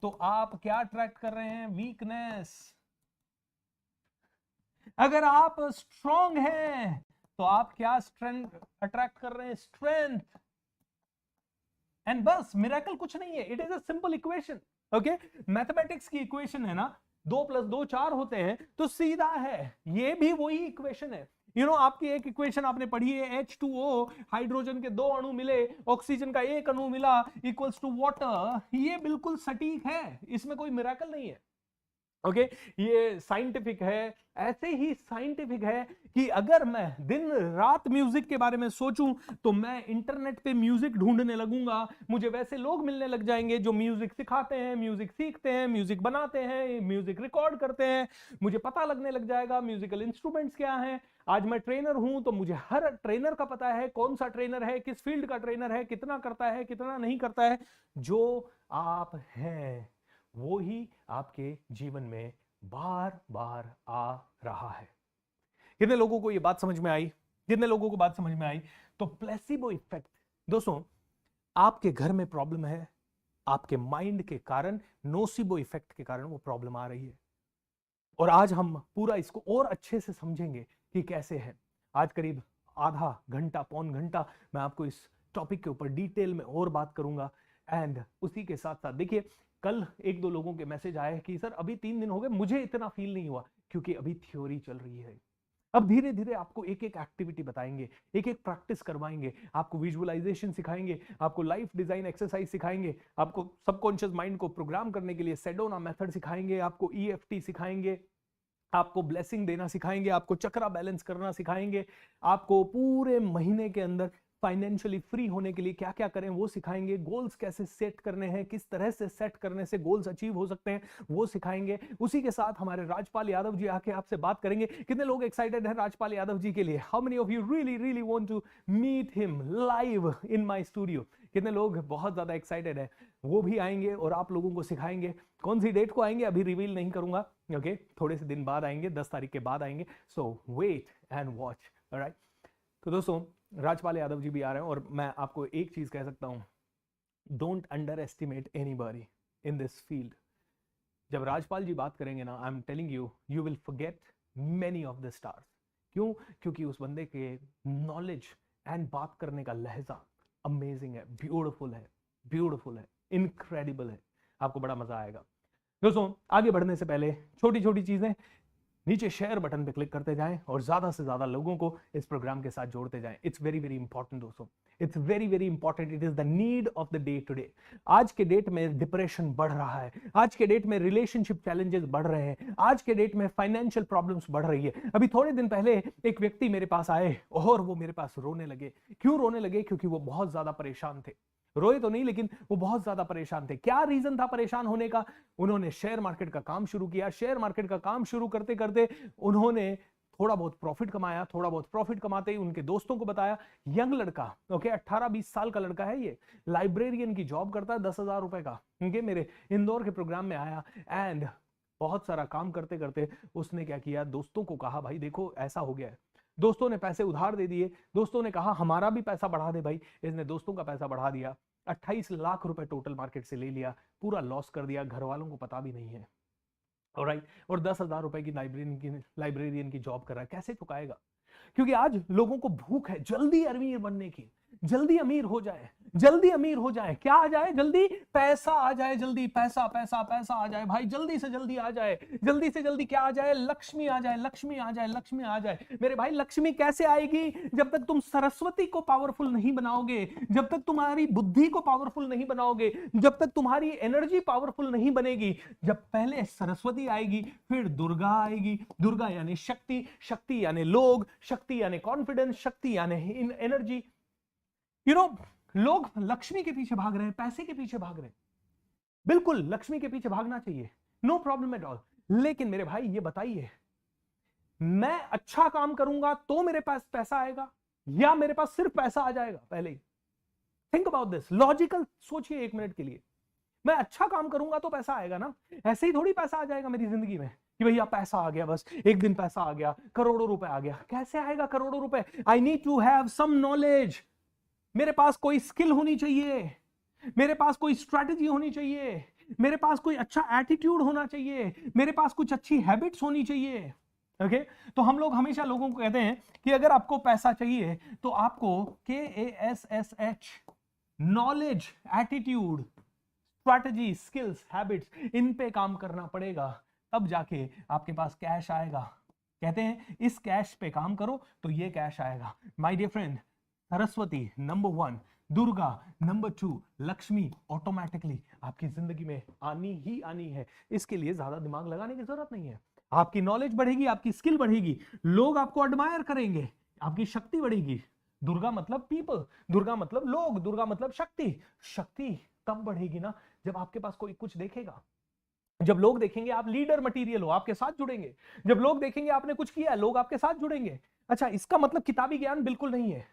तो आप क्या अट्रैक्ट कर रहे हैं? वीकनेस। अगर आप स्ट्रांग हैं तो आप क्या स्ट्रेंथ अट्रैक्ट कर रहे हैं? स्ट्रेंथ। एंड बस, मिरेकल कुछ नहीं है, it is a simple equation. Okay, mathematics की इक्वेशन है ना, 2 + 2 4 होते हैं, तो सीधा है, ये भी वही इक्वेशन है। आपकी एक इक्वेशन आपने पढ़ी है, H2O, हाइड्रोजन के 2 अणु मिले, ऑक्सीजन का 1 अणु मिला, इक्वल्स टू वाटर। ये बिल्कुल सटीक है, इसमें कोई मिरेकल नहीं है। ओके, ये साइंटिफिक है। ऐसे ही साइंटिफिक है कि अगर मैं दिन रात म्यूजिक के बारे में सोचूं तो मैं इंटरनेट पे म्यूजिक ढूंढने लगूंगा, मुझे वैसे लोग मिलने लग जाएंगे जो म्यूजिक सिखाते हैं, म्यूजिक सीखते हैं, म्यूजिक बनाते हैं, म्यूजिक रिकॉर्ड करते हैं। मुझे पता लगने लग जाएगा म्यूजिकल इंस्ट्रूमेंट्स क्या हैं। आज मैं ट्रेनर हूं तो मुझे हर ट्रेनर का पता है, कौन सा ट्रेनर है, किस फील्ड का ट्रेनर है, कितना करता है, कितना नहीं करता है। जो आप हैं वो ही आपके जीवन में बार बार आ रहा है। कितने लोगों को ये बात समझ में आई? कितने लोगों को बात समझ में आई? तो प्लेसिबो इफेक्ट, दोस्तों, आपके घर में प्रॉब्लम है, आपके माइंड के कारण, नोसिबो इफेक्ट के कारण वो प्रॉब्लम आ रही है। और आज हम पूरा इसको और अच्छे से समझेंगे कि कैसे है। आज करीब आधा घंटा, पौन घंटा मैं आपको इस टॉपिक के ऊपर डिटेल में और बात करूंगा। एंड उसी के साथ साथ देखिए, कल 1-2 लोगों के मैसेज आए कि सर अभी 3 दिन हो गए, मुझे इतना फील नहीं हुआ। क्योंकि अभी थ्योरी चल रही है। अब धीरे धीरे आपको एक एक एक्टिविटी बताएंगे, एक एक प्रैक्टिस करवाएंगे, आपको विजुअलाइजेशन सिखाएंगे, आपको लाइफ डिजाइन एक्सरसाइज सिखाएंगे, आपको सबकॉन्शियस माइंड को प्रोग्राम करने के लिए सेडोना मेथड सिखाएंगे, आपको EFT सिखाएंगे, आपको ब्लेसिंग देना सिखाएंगे, आपको चक्रा बैलेंस करना सिखाएंगे, आपको पूरे महीने के अंदर फाइनेंशियली फ्री होने के लिए क्या क्या करें वो सिखाएंगे, गोल्स कैसे सेट करने हैं, किस तरह से सेट करने से गोल्स अचीव हो सकते हैं वो सिखाएंगे। उसी के साथ हमारे राजपाल यादव जी आके आपसे बात करेंगे। कितने लोग एक्साइटेड हैं राजपाल यादव जी के लिए? How many of you really really want to meet him live in my studio? कितने लोग बहुत ज्यादा एक्साइटेड है? वो भी आएंगे और आप लोगों को सिखाएंगे। कौन सी डेट को आएंगे अभी रिवील नहीं करूंगा, ओके, थोड़े से दिन बाद आएंगे, 10 तारीख के बाद आएंगे, सो वेट एंड वॉच, ऑलराइट। तो दोस्तों राजपाल यादव जी भी आ रहे हैं और मैं आपको एक चीज कह सकता हूं, don't under estimate anybody in this field. जब राजपाल जी बात करेंगे ना, I am telling you, you will forget many of the stars. क्यों? क्योंकि उस बंदे के नॉलेज एंड बात करने का लहजा अमेजिंग है, ब्यूटीफुल है, इनक्रेडिबल है, आपको बड़ा मजा आएगा। दोस्तों आगे बढ़ने से पहले छोटी छोटी चीजें, नीचे शेयर बटन पे क्लिक करते जाएं और ज्यादा से ज्यादा लोगों को इस प्रोग्राम के साथ जोड़ते जाएं। इट्स वेरी वेरी इंपॉर्टेंट दोस्तों, it's very very important, it is the need of the day today. आज के डेट में डिप्रेशन बढ़ रहा है, आज के डेट में रिलेशनशिप चैलेंजेस बढ़ रहे हैं, आज के डेट में फाइनेंशियल प्रॉब्लम्स बढ़ रही है। अभी थोड़े दिन पहले एक व्यक्ति मेरे पास आए और वो मेरे पास रोने लगे। क्यों रोने लगे? क्योंकि वो बहुत ज्यादा परेशान थे। रोए तो नहीं, लेकिन वो बहुत ज्यादा परेशान थे। क्या रीजन था परेशान होने का? उन्होंने शेयर मार्केट का काम शुरू किया। शेयर मार्केट का काम शुरू करते करते उन्होंने थोड़ा बहुत प्रॉफिट कमाया। थोड़ा बहुत प्रॉफिट कमाते ही उनके दोस्तों को बताया। यंग लड़का, ओके, 18-20 साल का लड़का है, ये लाइब्रेरियन की जॉब करता है, 10,000 रुपए का। उनके मेरे इंदौर के प्रोग्राम में आया एंड बहुत सारा काम करते करते उसने क्या किया, दोस्तों को कहा भाई देखो ऐसा हो गया है। दोस्तों ने पैसे उधार दे दिए। दोस्तों ने कहा हमारा भी पैसा बढ़ा दे भाई। इसने दोस्तों का पैसा बढ़ा दिया। 28 लाख रुपए टोटल मार्केट से ले लिया, पूरा लॉस कर दिया, घर वालों को पता भी नहीं है, ऑलराइट। और 10,000 रुपए की लाइब्रेरियन की जॉब कर रहा है। कैसे चुकाएगा? क्योंकि आज लोगों को भूख है जल्दी अमीर बनने की, जल्दी अमीर हो जाए, जल्दी अमीर हो जाए। क्या आ जाए? जल्दी पैसा आ जाए, जल्दी पैसा पैसा पैसा आ जाए भाई, जल्दी से जल्दी आ जाए, जल्दी से जल्दी क्या आ जाए? लक्ष्मी आ जाए, लक्ष्मी आ जाए, लक्ष्मी आ जाए। मेरे भाई लक्ष्मी कैसे आएगी? जब तक तुम सरस्वती को पावरफुल नहीं बनाओगे, जब तक तुम्हारी बुद्धि को पावरफुल नहीं बनाओगे, जब तक तुम्हारी एनर्जी पावरफुल नहीं बनेगी। जब पहले सरस्वती आएगी, फिर दुर्गा आएगी। दुर्गा यानी शक्ति, शक्ति यानी लोग, शक्ति यानी कॉन्फिडेंस, शक्ति यानी एनर्जी। लोग लक्ष्मी के पीछे भाग रहे हैं, पैसे के पीछे भाग रहे हैं। बिल्कुल लक्ष्मी के पीछे भागना चाहिए, नो प्रॉब्लम एट ऑल। लेकिन मेरे भाई ये बताइए, मैं अच्छा काम करूंगा तो मेरे पास पैसा आएगा या मेरे पास सिर्फ पैसा आ जाएगा? पहले ही थिंक अबाउट दिस, लॉजिकल सोचिए एक मिनट के लिए। मैं अच्छा काम करूंगा तो पैसा आएगा ना, ऐसे ही थोड़ी पैसा आ जाएगा मेरी जिंदगी में कि भैया पैसा आ गया, बस एक दिन पैसा आ गया, करोड़ों रुपए आ गया। कैसे आएगा करोड़ों रुपए? I need to have some knowledge. मेरे पास कोई स्किल होनी चाहिए, मेरे पास कोई स्ट्रैटेजी होनी चाहिए, मेरे पास कोई अच्छा एटीट्यूड होना चाहिए, मेरे पास कुछ अच्छी हैबिट्स होनी चाहिए, ओके। तो हम लोग हमेशा लोगों को कहते हैं कि अगर आपको पैसा चाहिए तो आपको KASSH, knowledge, attitude, strategy, skills, habits, इन पे काम करना पड़ेगा, तब जाके आपके पास कैश आएगा। कहते हैं इस कैश पे काम करो तो ये कैश आएगा। My dear friend, Saraswati number 1, Durga number 2, Lakshmi automatically आपकी जिंदगी में आनी ही आनी है। इसके लिए ज्यादा दिमाग लगाने की जरूरत नहीं है। आपकी नॉलेज बढ़ेगी, आपकी स्किल बढ़ेगी, लोग आपको एडमायर करेंगे, आपकी शक्ति बढ़ेगी। दुर्गा मतलब पीपल, दुर्गा मतलब लोग, दुर्गा मतलब शक्ति। शक्ति तब बढ़ेगी ना जब आपके पास कोई कुछ देखेगा, जब लोग देखेंगे आप लीडर मटेरियल हो, आपके साथ जुड़ेंगे। जब लोग देखेंगे आपने कुछ किया, लोग आपके साथ जुड़ेंगे। अच्छा, इसका मतलब किताबी ज्ञान बिल्कुल नहीं है।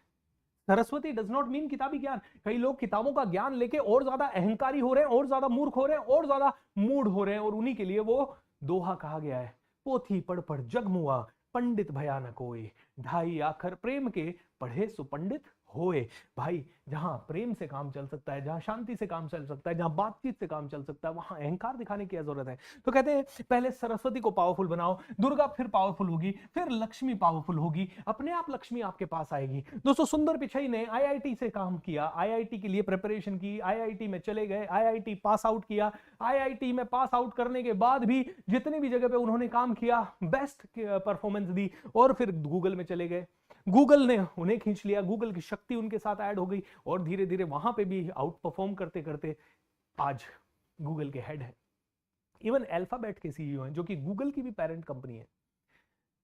सरस्वती डज नॉट मीन किताबी ज्ञान। कई लोग किताबों का ज्ञान लेके और ज्यादा अहंकारी हो रहे हैं, और ज्यादा मूर्ख हो रहे हैं, और ज्यादा मूड हो रहे हैं, और उन्हीं के लिए वो दोहा कहा गया है, पोथी पढ़ जग मुआ, पंडित भया न कोई, ढाई आखर प्रेम के, पढ़े सो पंडित होए भाई, जहां प्रेम से काम चल सकता है, जहां शांति से काम चल सकता है, जहां बातचीत से काम चल सकता है, वहां अहंकार दिखाने की क्या जरूरत है। तो कहते हैं पहले सरस्वती को पावरफुल बनाओ, दुर्गा फिर पावरफुल होगी, फिर लक्ष्मी पावरफुल होगी, अपने आप लक्ष्मी आपके पास आएगी। दोस्तों सुंदर पिचई ने आईआईटी से काम किया, आईआईटी के लिए प्रिपरेशन की, आईआईटी में चले गए, आईआईटी पास आउट किया, आईआईटी में पास आउट करने के बाद भी जितने भी जगह पे उन्होंने काम किया बेस्ट परफॉर्मेंस दी, और फिर गूगल में चले गए, गूगल ने उन्हें खींच लिया, गूगल की शक्ति उनके साथ ऐड हो गई, और धीरे धीरे वहां पे भी आउट परफॉर्म करते करते आज गूगल के हेड है। इवन अल्फाबेट के सीईओ हैं, जो कि गूगल की भी पेरेंट कंपनी है,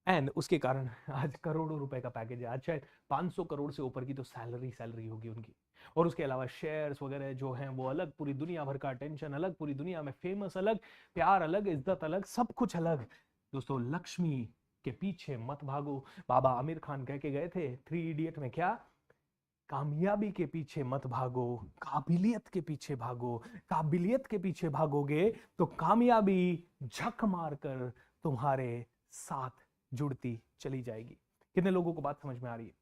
एंड उसके कारण आज करोड़ों रुपए का पैकेज है। आज शायद 500 करोड़ से ऊपर की तो सैलरी होगी उनकी, और उसके अलावा शेयर्स वगैरह जो हैं वो अलग, पूरी दुनिया भर का अटेंशन अलग, पूरी दुनिया में फेमस अलग, प्यार अलग, इज्जत अलग, सब कुछ अलग। दोस्तों लक्ष्मी के पीछे मत भागो। बाबा आमिर खान कह के गए थे 3 इडियट में, क्या? कामयाबी के पीछे मत भागो, काबिलियत के पीछे भागो। काबिलियत के पीछे भागोगे तो कामयाबी झक मारकर तुम्हारे साथ जुड़ती चली जाएगी। कितने लोगों को बात समझ में आ रही है?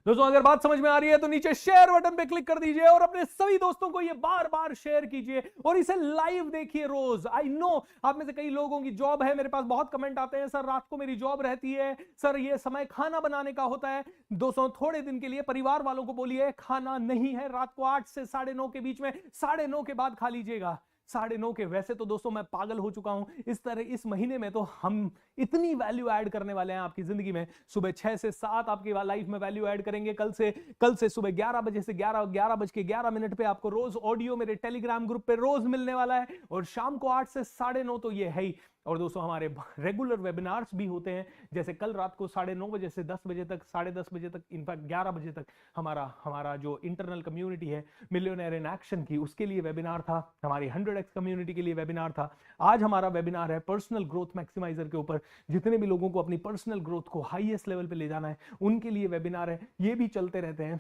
दोस्तों अगर बात समझ में आ रही है तो नीचे शेयर बटन पे क्लिक कर दीजिए, और अपने सभी दोस्तों को ये बार बार शेयर कीजिए, और इसे लाइव देखिए रोज। आई नो आप में से कई लोगों की जॉब है, मेरे पास बहुत कमेंट आते हैं, सर रात को मेरी जॉब रहती है, सर ये समय खाना बनाने का होता है। दोस्तों थोड़े दिन के लिए परिवार वालों को बोलिए खाना नहीं है, रात को 8 से 9:30 के बीच में, 9:30 के बाद खा लीजिएगा। 9:30 के। वैसे तो दोस्तों मैं पागल हो चुका हूं इस तरह। इस महीने में तो हम इतनी वैल्यू ऐड करने वाले हैं आपकी जिंदगी में। सुबह 6 से 7 आपकी लाइफ में वैल्यू ऐड करेंगे। कल से सुबह 11 बजे से 11:11 पे आपको रोज ऑडियो मेरे टेलीग्राम ग्रुप पे रोज मिलने वाला है, और शाम को 8 से 9:30 तो ये है ही। और दोस्तों हमारे रेगुलर वेबिनार्स भी होते हैं, जैसे कल रात को 9:30 बजे से 10 बजे तक, 10:30 बजे तक, इनफैक्ट 11 बजे तक हमारा जो इंटरनल कम्युनिटी है मिलियनेयर इन एक्शन की, उसके लिए वेबिनार था। हमारी 100x कम्युनिटी के लिए वेबिनार था। आज हमारा वेबिनार है पर्सनल ग्रोथ मैक्सिमाइजर के ऊपर। जितने भी लोगों को अपनी पर्सनल ग्रोथ को हाईएस्ट लेवल पे ले जाना है उनके लिए वेबिनार है। ये भी चलते रहते हैं।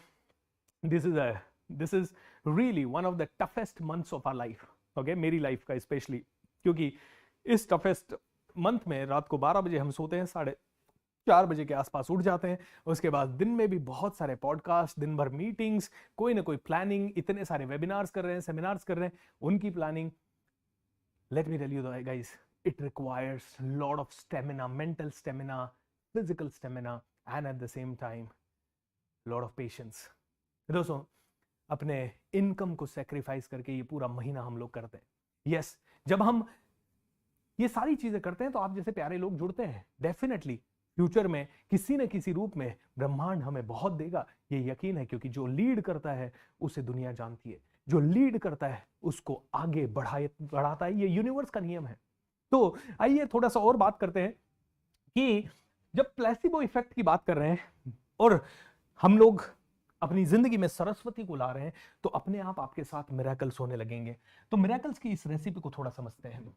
This is really one of the toughest months of our life, okay, मेरी लाइफ का स्पेशली, क्योंकि इस टफेस्ट मंथ में रात को 12 बजे हम सोते हैं, 4:30 बजे के आसपास उठ जाते हैं। उसके बाद दिन में भी बहुत सारे पॉडकास्ट, दिन भर मीटिंग्स, कोई ना कोई प्लानिंग, इतने सारे वेबिनार्स कर रहे हैं, सेमिनार्स कर रहे हैं, उनकी planning. Let me tell you guys, it requires lot of stamina, mental stamina, physical stamina, and at the same time lot of patience. दोस्तों अपने इनकम को सेक्रीफाइस करके ये पूरा महीना हम लोग करते हैं। यस, जब हम ये सारी चीजें करते हैं तो आप जैसे प्यारे लोग जुड़ते हैं। डेफिनेटली फ्यूचर में किसी न किसी रूप में ब्रह्मांड हमें बहुत देगा, ये यकीन है, क्योंकि जो लीड करता है उसे दुनिया जानती है, जो लीड करता है उसको आगे बढ़ाता है। ये यूनिवर्स का नियम है। तो आइए थोड़ा सा और बात करते हैं कि जब प्लेसिबो इफेक्ट की बात कर रहे हैं और हम लोग अपनी जिंदगी में सरस्वती को ला रहे हैं, तो अपने आप आपके साथ मिरेकल्स होने लगेंगे। तो मिरेकल्स की इस रेसिपी को थोड़ा समझते हैं।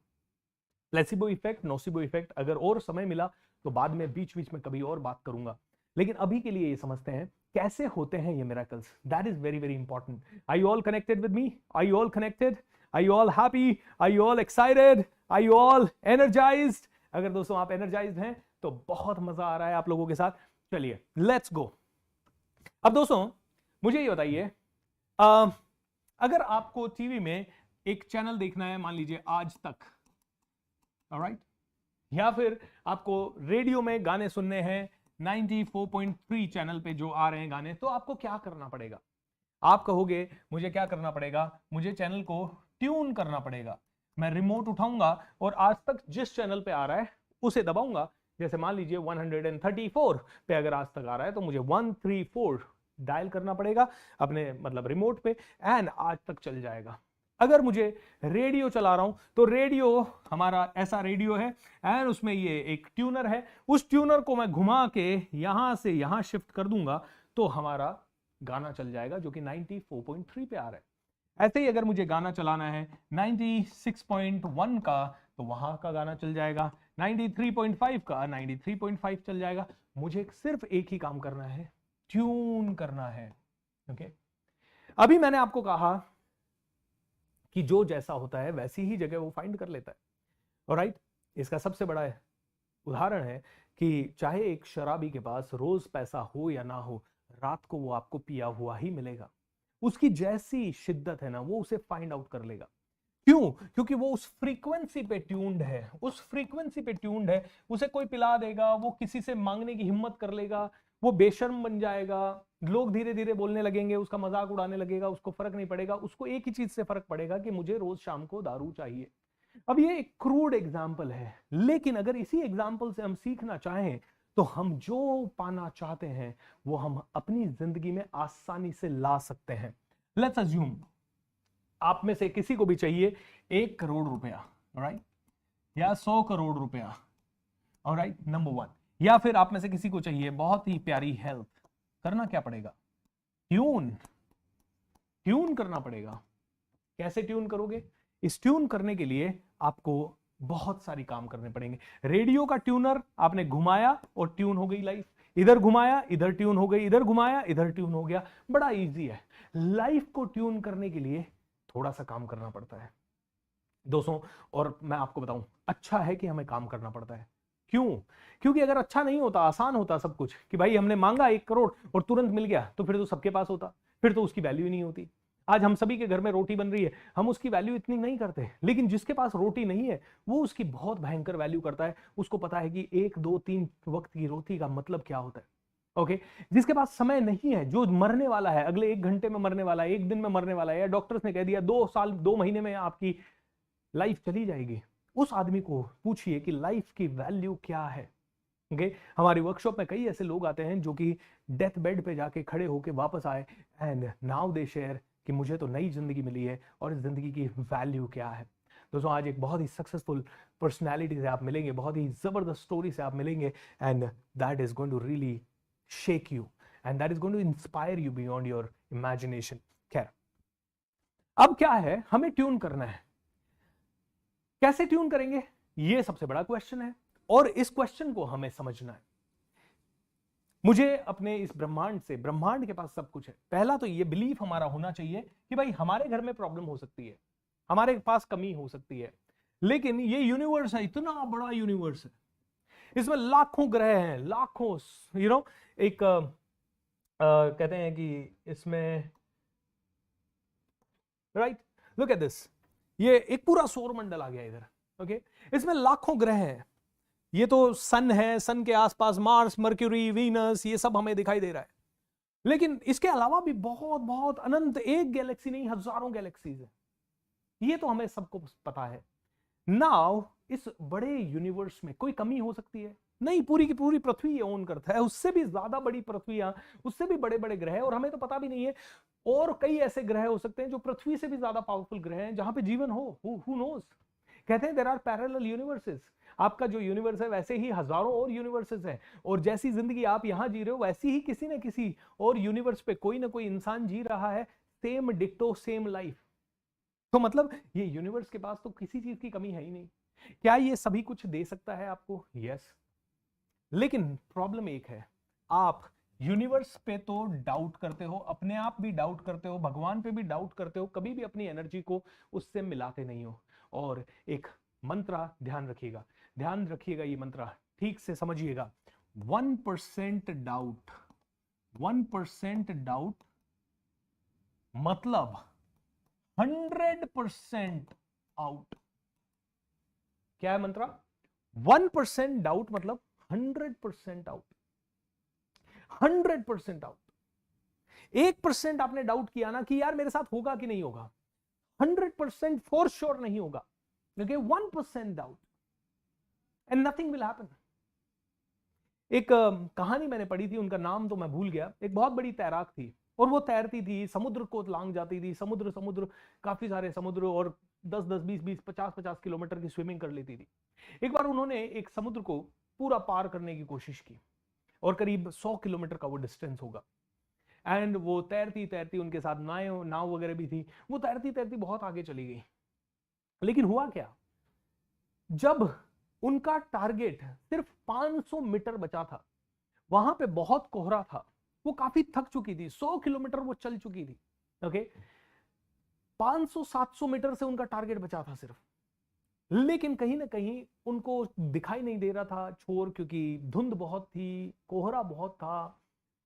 प्लेसिबो इफेक्ट, नोसिबो इफेक्ट, अगर और समय मिला तो बाद में बीच बीच में कभी और बात करूंगा, लेकिन अभी के लिए ये समझते हैं कैसे होते हैं ये miracles. That is very very important. Are you all connected with me? Are you all connected? Are you all happy? Are you all excited? Are you all energised? अगर दोस्तों आप एनर्जाइज्ड हैं तो बहुत मजा आ रहा है आप लोगों के साथ। चलिए लेट्स गो। अब दोस्तों मुझे ये बताइए, अगर आपको टीवी में एक चैनल देखना है, मान लीजिए आज तक, ऑलराइट, या फिर आपको रेडियो में गाने सुनने हैं 94.3 चैनल पे जो आ रहे हैं गाने, तो आपको क्या करना पड़ेगा? आप कहोगे मुझे क्या करना पड़ेगा? मुझे चैनल को ट्यून करना पड़ेगा। मैं रिमोट उठाऊंगा और आज तक जिस चैनल पे आ रहा है उसे दबाऊंगा। जैसे मान लीजिए 134 पे अगर आज तक आ रहा है तो मुझे 134 डायल करना पड़ेगा अपने मतलब रिमोट पे, एंड आज तक चल जाएगा। अगर मुझे रेडियो चला रहा हूं तो रेडियो हमारा ऐसा रेडियो है एंड उसमें ये एक ट्यूनर है, उस ट्यूनर को मैं घुमा के यहां से यहां शिफ्ट कर दूंगा तो हमारा गाना चल जाएगा जो कि 94.3 पे आ रहा है। ऐसे ही अगर मुझे गाना चलाना है 96.1 का तो वहां का गाना चल जाएगा, 93.5 का 93.5 चल जाएगा। मुझे सिर्फ एक ही काम करना है, ट्यून करना है। ओके, अभी मैंने आपको कहा कि जो जैसा होता है वैसी ही जगह वो फाइंड कर लेता है। ऑलराइट, इसका सबसे बड़ा उदाहरण है कि चाहे एक शराबी के पास रोज पैसा हो या ना हो, रात को वो आपको पिया हुआ ही मिलेगा। उसकी जैसी शिद्दत है ना, वो उसे फाइंड आउट कर लेगा। क्यों? क्योंकि वो उस फ्रीक्वेंसी पे ट्यून्ड है, उस फ्रीक्वेंसी पे ट्यून्ड है। उसे कोई पिला देगा, वो किसी से मांगने की हिम्मत कर लेगा, वो बेशर्म बन जाएगा, लोग धीरे धीरे बोलने लगेंगे, उसका मजाक उड़ाने लगेगा, उसको फर्क नहीं पड़ेगा। उसको एक ही चीज से फर्क पड़ेगा कि मुझे रोज शाम को दारू चाहिए। अब ये एक क्रूड एग्जाम्पल है, लेकिन अगर इसी एग्जाम्पल से हम सीखना चाहें तो हम जो पाना चाहते हैं वो हम अपनी जिंदगी में आसानी से ला सकते हैं। लेट्स अज्यूम आप में से किसी को भी चाहिए 1 करोड़ रुपया, राइट, या 100 करोड़ रुपया, ऑलराइट, नंबर 1। या फिर आप में से किसी को चाहिए बहुत ही प्यारी हेल्थ। करना क्या पड़ेगा? ट्यून करना पड़ेगा। कैसे ट्यून करोगे? इस ट्यून करने के लिए आपको बहुत सारी काम करने पड़ेंगे। रेडियो का ट्यूनर आपने घुमाया और ट्यून हो गई लाइफ, इधर घुमाया इधर ट्यून हो गई, इधर घुमाया इधर ट्यून हो गया। बड़ा इजी है। लाइफ को ट्यून करने के लिए थोड़ा सा काम करना पड़ता है दोस्तों। और मैं आपको बताऊं, अच्छा है कि हमें काम करना पड़ता है। क्यों? क्योंकि अगर अच्छा नहीं होता, आसान होता सब कुछ कि भाई हमने मांगा 1 करोड़ और तुरंत मिल गया, तो फिर तो सबके पास होता, फिर तो उसकी वैल्यू ही नहीं होती। आज हम सभी के घर में रोटी बन रही है, हम उसकी वैल्यू इतनी नहीं करते, लेकिन जिसके पास रोटी नहीं है वो उसकी बहुत भयंकर वैल्यू करता है। उसको पता है कि 1 2 3 वक्त की रोटी का मतलब क्या होता है। ओके, जिसके पास समय नहीं है, जो मरने वाला है, अगले 1 घंटे में मरने वाला है, 1 दिन में मरने वाला है, या डॉक्टर्स ने कह दिया 2 साल 2 महीने में आपकी लाइफ चली जाएगी, उस आदमी को पूछिए कि लाइफ की वैल्यू क्या है। ओके, हमारी वर्कशॉप में कई ऐसे लोग आते हैं जो कि डेथ बेड पे जाके खड़े होके वापस आए, एंड नाउ दे शेयर कि मुझे तो नई जिंदगी मिली है और इस जिंदगी की वैल्यू क्या है। दोस्तों, आज एक बहुत ही सक्सेसफुल पर्सनैलिटी से आप मिलेंगे, बहुत ही जबरदस्त स्टोरी से आप मिलेंगे, and that is going to really shake you and that is going to inspire you beyond your imagination. खैर, अब क्या है, हमें ट्यून करना है। कैसे ट्यून करेंगे, ये सबसे बड़ा क्वेश्चन है, और इस क्वेश्चन को हमें समझना है। मुझे अपने इस ब्रह्मांड से, ब्रह्मांड के पास सब कुछ है। पहला तो ये बिलीफ हमारा होना चाहिए कि भाई हमारे घर में प्रॉब्लम हो सकती है, हमारे पास कमी हो सकती है, लेकिन ये यूनिवर्स है, इतना बड़ा यूनिवर्स है, इसमें लाखों ग्रह हैं, लाखों, एक कहते हैं कि इसमें, राइट, लुक एट दिस, ये एक पूरा सौर मंडल आ गया इधर। ओके, इसमें लाखों ग्रह हैं। ये तो सन है, सन के आसपास मार्स, मर्क्यूरी, वीनस, ये सब हमें दिखाई दे रहा है, लेकिन इसके अलावा भी बहुत बहुत अनंत, एक गैलेक्सी नहीं, हजारों गैलेक्सीज है। ये तो हमें सबको पता है। नाउ इस बड़े यूनिवर्स में कोई कमी हो सकती है? नहीं, पूरी की पूरी पृथ्वी ये ओन करता है, उससे भी ज्यादा बड़ी पृथ्वियां, उससे भी बड़े बड़े ग्रह, और हमें तो पता भी नहीं है। और कई ऐसे ग्रह हो सकते हैं जो पृथ्वी से भी ज्यादा पावरफुल ग्रह हैं, जहां पे जीवन हो, हु नोज। कहते हैं देयर आर पैरेलल यूनिवर्सेस। आपका जो यूनिवर्स है वैसे ही हजारों और यूनिवर्सेस हैं, और जैसी जिंदगी आप यहां जी रहे हो वैसी ही किसी न किसी और यूनिवर्स पे कोई ना कोई इंसान जी रहा है, सेम डिक्टो, सेम लाइफ। तो मतलब ये यूनिवर्स के पास तो किसी चीज की कमी है ही नहीं। क्या ये सभी कुछ दे सकता है आपको? यस। लेकिन प्रॉब्लम एक है, आप यूनिवर्स पे तो डाउट करते हो, अपने आप भी डाउट करते हो, भगवान पे भी डाउट करते हो, कभी भी अपनी एनर्जी को उससे मिलाते नहीं हो। और एक मंत्रा ध्यान रखिएगा, ध्यान रखिएगा, ये मंत्रा ठीक से समझिएगा। 1% डाउट, 1% डाउट मतलब 100% आउट। क्या है मंत्रा? 1% डाउट मतलब 100% आउट, 100% आउट। 1% आपने डाउट किया ना कि यार मेरे साथ होगा कि नहीं होगा, 100% फॉर श्योर नहीं होगा। Okay, 1% doubt and nothing will happen. एक कहानी मैंने पढ़ी थी, उनका नाम तो मैं भूल गया। एक बहुत बड़ी तैराक थी और वो तैरती थी, समुद्र को लांग जाती थी, समुद्र काफी सारे समुद्र, और 10-10, 20-20, 50-50 किलोमीटर की स्विमिंग कर लेती थी। एक बार उन्होंने एक समुद्र को पूरा पार करने की कोशिश की, और करीब 100 किलोमीटर का वो डिस्टेंस होगा। एंड वो तैरती तैरती, उनके साथ नाव वगैरह भी थी, वो तैरती तैरती बहुत आगे चली गई। लेकिन हुआ क्या, जब उनका टारगेट सिर्फ 500 मीटर बचा था, वहां पे बहुत कोहरा था, वो काफी थक चुकी थी, 100 किलोमीटर वो चल चुकी थी। ओके, 500-700 मीटर से उनका टारगेट बचा था सिर्फ। लेकिन कहीं ना कहीं उनको दिखाई नहीं दे रहा था छोर, क्योंकि धुंध बहुत थी, कोहरा बहुत था,